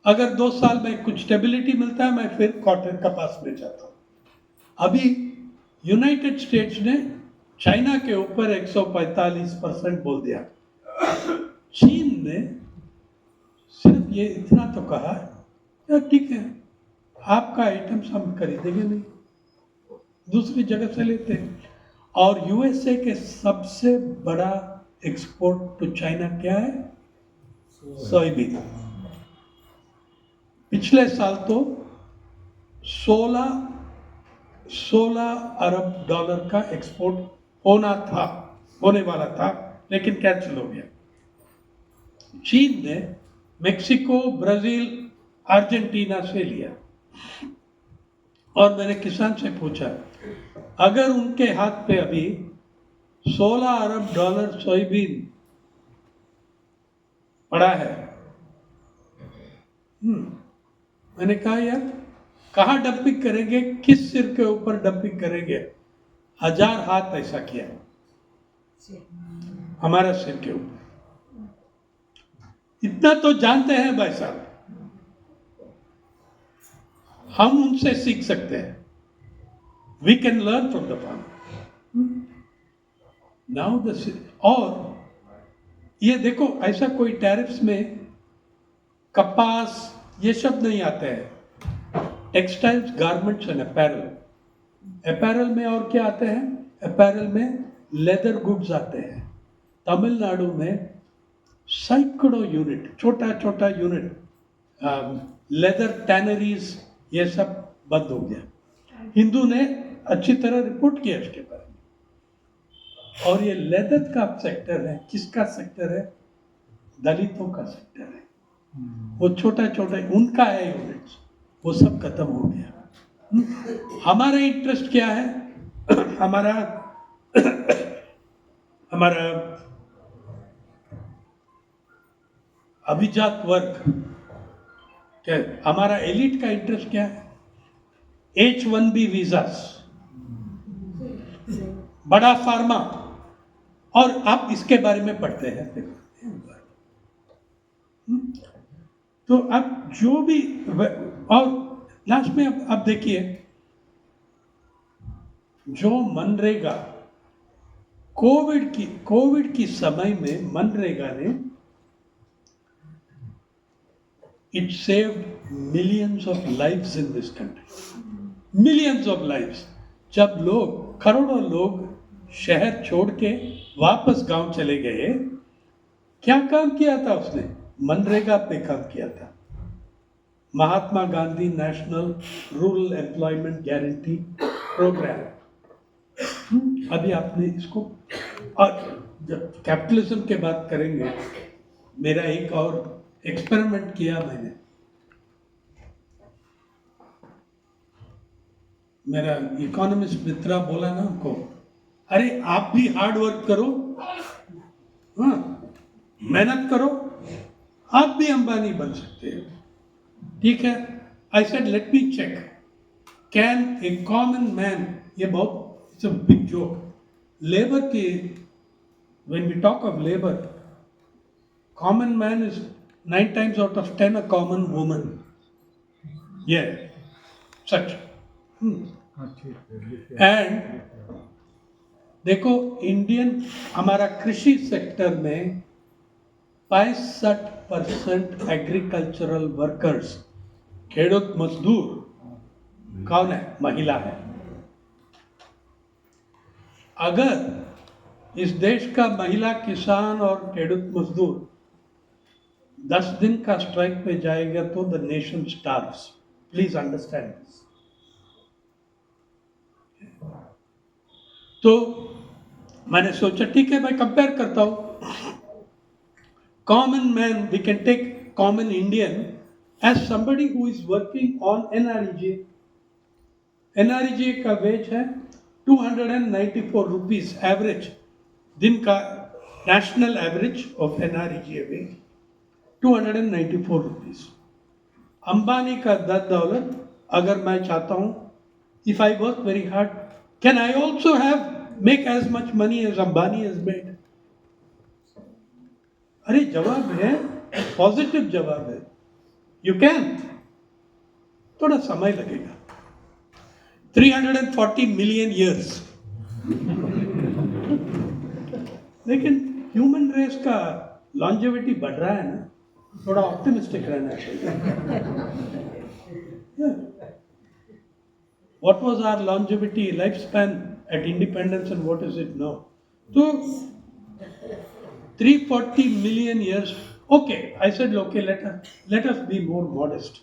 अगर 2 साल में कुछ स्टेबिलिटी मिलता है, मैं फिर कॉटन कपास में जाता हूँ। अभी यूनाइटेड स्टेट्स ने चाइना के ऊपर 145% बोल दिया। चीन ने सिर्फ ये इतना तो कहा, यार ठीक है, आपका आइटम्स हम खरीदेंगे नहीं, दूसरी जगह से लेते हैं। और यूएसए के सबसे बड़ा एक्सपोर्ट टू चाइना क्या है? सोयाबीन। पिछले साल तो 16 अरब डॉलर का एक्सपोर्ट होने वाला था, लेकिन कैंसिल हो गया। चीन ने मेक्सिको, ब्राजील, अर्जेंटीना से लिया। और मैंने किसान से पूछा, अगर उनके हाथ पे अभी 16 अरब डॉलर सोयाबीन पड़ा है, मैंने कहा यार कहाँ डंपिंग करेंगे, किस सिर के ऊपर डंपिंग करेंगे? 1000 हाथ ऐसा किया हमारा सिर के ऊपर। इतना तो जानते हैं भाई साहब, हम उनसे सीख सकते हैं। We can learn from the farmer. Now और ये देखो, ऐसा कोई टैरिफ्स में कपास ये शब्द नहीं आते हैं। टेक्सटाइल्स, गारमेंट्स एंड अपैरल में और क्या आते हैं? अपैरल में लेदर गुड्स आते हैं। तमिलनाडु में सैकड़ों यूनिट, छोटा छोटा यूनिट लेदर टैनरीज, ये सब बंद हो गया। हिंदू ने अच्छी तरह रिपोर्ट किया इसके बारे में। और ये लेदर का सेक्टर है, किसका सेक्टर है? दलितों का सेक्टर है। वो छोटा छोटा उनका है यूनिट्स, वो सब खत्म हो गया। हमारा इंटरेस्ट क्या है? हमारा अभिजात वर्ग क्या, हमारा एलिट का इंटरेस्ट क्या है? H1B वीजास, बड़ा फार्मा। और आप इसके बारे में पढ़ते हैं, तो अब जो भी, और लास्ट में अब देखिए, जो मनरेगा कोविड की समय में मनरेगा ने it saved millions of lives in this country, millions of lives. जब लोग, करोड़ों लोग शहर छोड़ के वापस गांव चले गए, क्या काम किया था उसने? मनरेगा पे काम किया था। Mahatma Gandhi national rural employment guarantee program. अभी आपने इसको, और जब कैपिटलिज्म के बात करेंगे, मेरा एक और एक्सपेरिमेंट किया मैंने। मेरा इकोनॉमिस्ट मित्रा बोला ना हमको, अरे आप भी हार्ड वर्क करो, हाँ मेहनत करो, आप भी अंबानी बन सकते हो। ठीक है, I said let me check, can a common man, ये बहुत it's a big joke, labour की, when we talk of labour, common man is 9 times out of 10 a common woman. Yeah, such. And देखो, Indian हमारा कृषि sector में 65% agricultural workers, खेडूत मजदूर कौन है? महिला है। अगर इस देश का महिला किसान और खेडूत मजदूर 10 दिन का स्ट्राइक पे जाएगा तो the nation starves. Please understand this. तो मैंने सोचा ठीक है, मैं कंपेयर करता हूं। Common man, we can take common Indian as somebody who is working on NREGA. NREGA का वेज है 294 रुपीज एवरेज दिन का, national average of NREGA wage. 294 rupees. Ambani का धन दौलत अगर मैं चाहता हूं, if I work very hard, can I also have make as much money as Ambani has made? अरे जवाब है, पॉजिटिव जवाब है, यू कैन। थोड़ा समय लगेगा, 340 मिलियन ईयर्स, लेकिन ह्यूमन रेस का लॉन्जेविटी बढ़ रहा है ना, थोड़ा ऑप्टिमिस्टिक रहना चाहिए। What was our longevity lifespan at independence and what is it now? So 340 million years. Okay, I said okay, let us be more modest.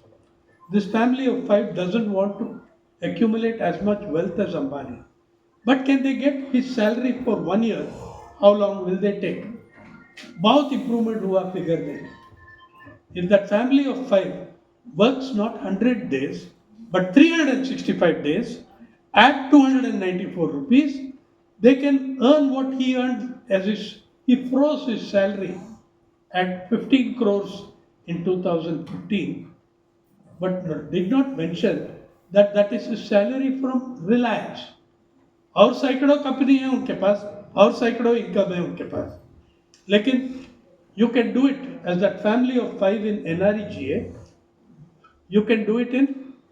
This family of 5 doesn't want to accumulate as much wealth as Ambani. But can they get his salary for 1 year? How long will they take? बहुत improvement हुआ figure में. If that family of 5 works not 100 days but 365 days at 294 rupees, they can earn what he earned as he froze his salary at 15 crores in 2015, but did not mention that that is his salary from Reliance. और सैकड़ों company है उनके पास, और सैकड़ों income है उनके पास, लेकिन you can do it as that family of 5 in NREGA, you can do it in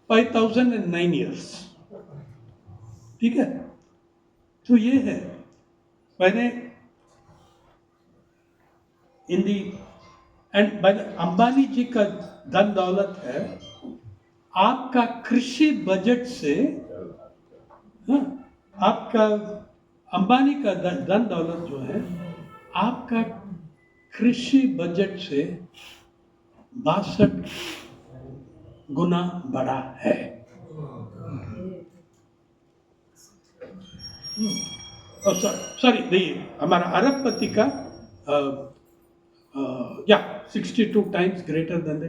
5009 years. ठीक है? तो ये है, मैंने in the and by the Ambani जी का धन दौलत है, आपका कृषि बजट से, हाँ, आपका अंबानी का धन दौलत जो है आपका कृषि बजट से 62 गुना बड़ा है। सॉरी, देखिए हमारा अरबपति का 62 times greater than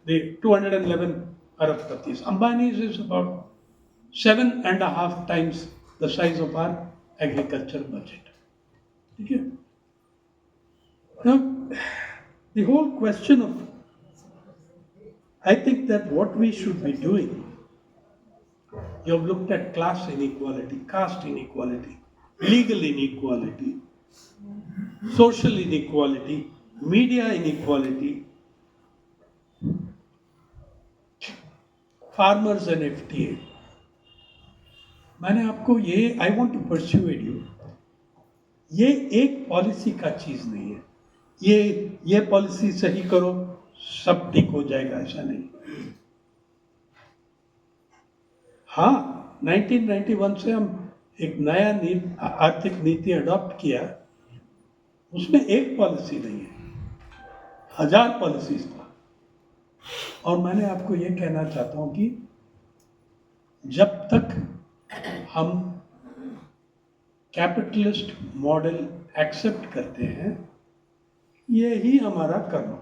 the 211 Arabpatis. Ambani's is about 7.5 times the size of our agriculture budget. Okay? Now, the whole question of, I think that what we should be doing, you have looked at class inequality, caste inequality, legal inequality, social inequality, media inequality, farmers and FTA. मैंने आपको ये, I want to persuade you, ये एक policy का चीज नहीं है, ये पॉलिसी सही करो सब ठीक हो जाएगा, ऐसा नहीं। हाँ, 1991 से हम एक नया आर्थिक नीति अडॉप्ट किया, उसमें एक पॉलिसी नहीं है, 1000 पॉलिसीज था। और मैंने आपको ये कहना चाहता हूं कि जब तक हम कैपिटलिस्ट मॉडल एक्सेप्ट करते हैं, ये ही हमारा कर्म।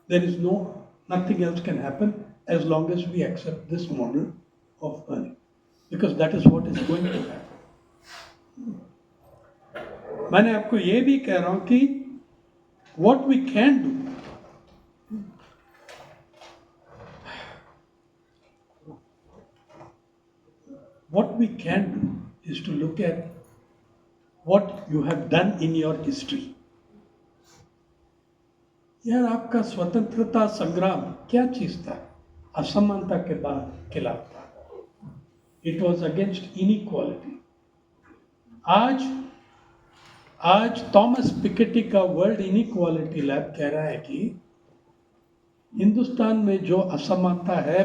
There is nothing else can happen as long as we accept this model of earning, because that is what is going to happen. मैंने आपको ये भी कह रहा हूं कि what we can do, is to look at what you have done in your history. यार, आपका स्वतंत्रता संग्राम क्या चीज था? असमानता के खिलाफ था। It was against inequality. आज थॉमस पिकेटी का वर्ल्ड इनइक्वालिटी लैब कह रहा है कि हिंदुस्तान में जो असमानता है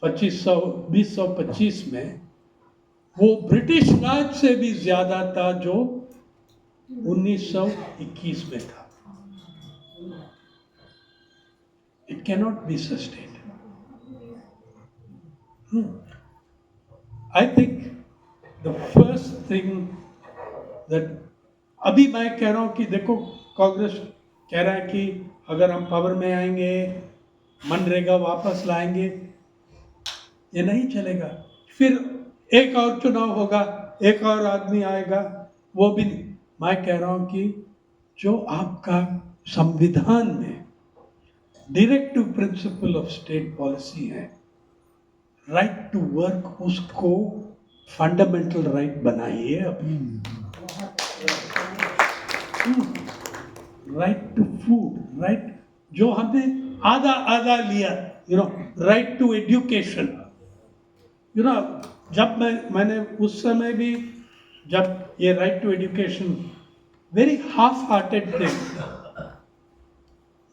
2025 में, वो ब्रिटिश राज से भी ज्यादा था जो 1921 में था। It cannot be sustained. I think the first thing that अभी मैं कह रहा हूं कि देखो, कांग्रेस कह रहा है कि अगर हम पावर में आएंगे मनरेगा वापस लाएंगे, ये नहीं चलेगा। फिर एक और चुनाव होगा, एक और आदमी आएगा, वो भी नहीं। मैं कह रहा हूं कि जो आपका संविधान में directive principle of state policy है, राइट टू वर्क उसको फंडामेंटल राइट बनाइए अभी। राइट टू फूड, राइट जो हमने आधा आधा लिया, राइट टू एजुकेशन, जब मैंने उस समय भी जब ये right to education very half hearted थे,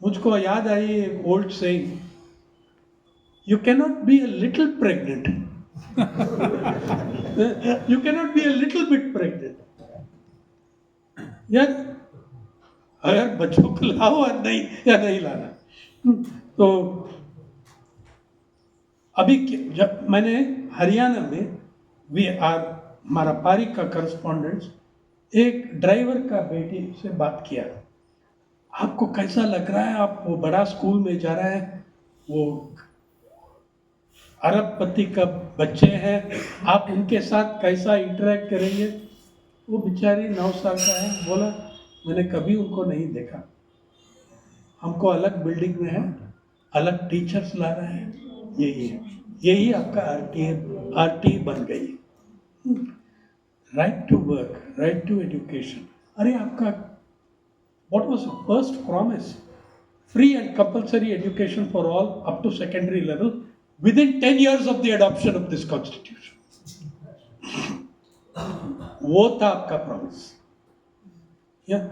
मुझको याद आई एक old saying, you cannot be a little pregnant, you cannot be a little bit pregnant. यार अगर बच्चों को लाओ या नहीं लाना। तो अभी जब मैंने हरियाणा में हमारा पारिक का करस्पॉन्डेंट्स एक ड्राइवर का बेटी से बात किया, आपको कैसा लग रहा है, आप वो बड़ा स्कूल में जा रहा है, वो अरबपति का बच्चे हैं, आप उनके साथ कैसा इंटरेक्ट करेंगे? वो बेचारी 9 साल का है, बोला मैंने कभी उनको नहीं देखा, हमको अलग बिल्डिंग में है, अलग टीचर्स ला रहे हैं, यही आपका आरटी बन गई। Right to work, right to education, अरे आपका what was the first promise? Free and compulsory education for all up to secondary level within 10 years of the adoption of this constitution. वो था आपका promise. Yeah,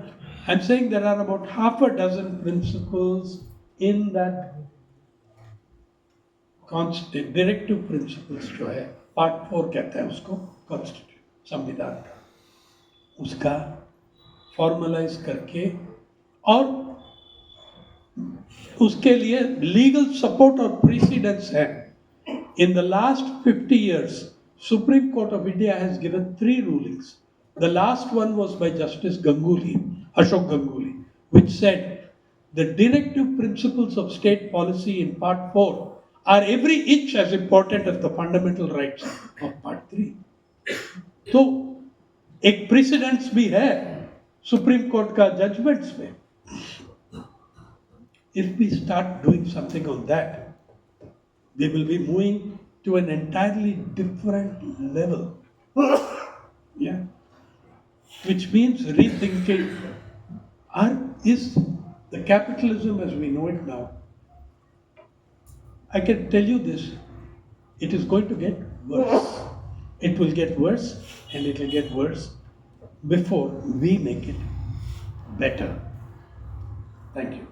I'm saying there are about half a dozen principles in that directive principles जो है, part 4 कहते हैं उसको, constitution, संविधान का, उसका फॉर्मलाइज करके और उसके लिए लीगल सपोर्ट और प्रेसिडेंस है। In the last 50 years, Supreme Court of India has given 3 rulings. The last one was by Justice Ganguly, Ashok Ganguly, which said the directive principles of state policy in Part 4 are every inch as important as the fundamental rights of Part 3. तो एक precedence भी है supreme court का judgements में। If we start doing something on that, we will be moving to an entirely different level. Yeah, which means rethinking is the capitalism as we know it now. I can tell you this, it is going to get worse. It will get worse and it will get worse before we make it better. Thank you.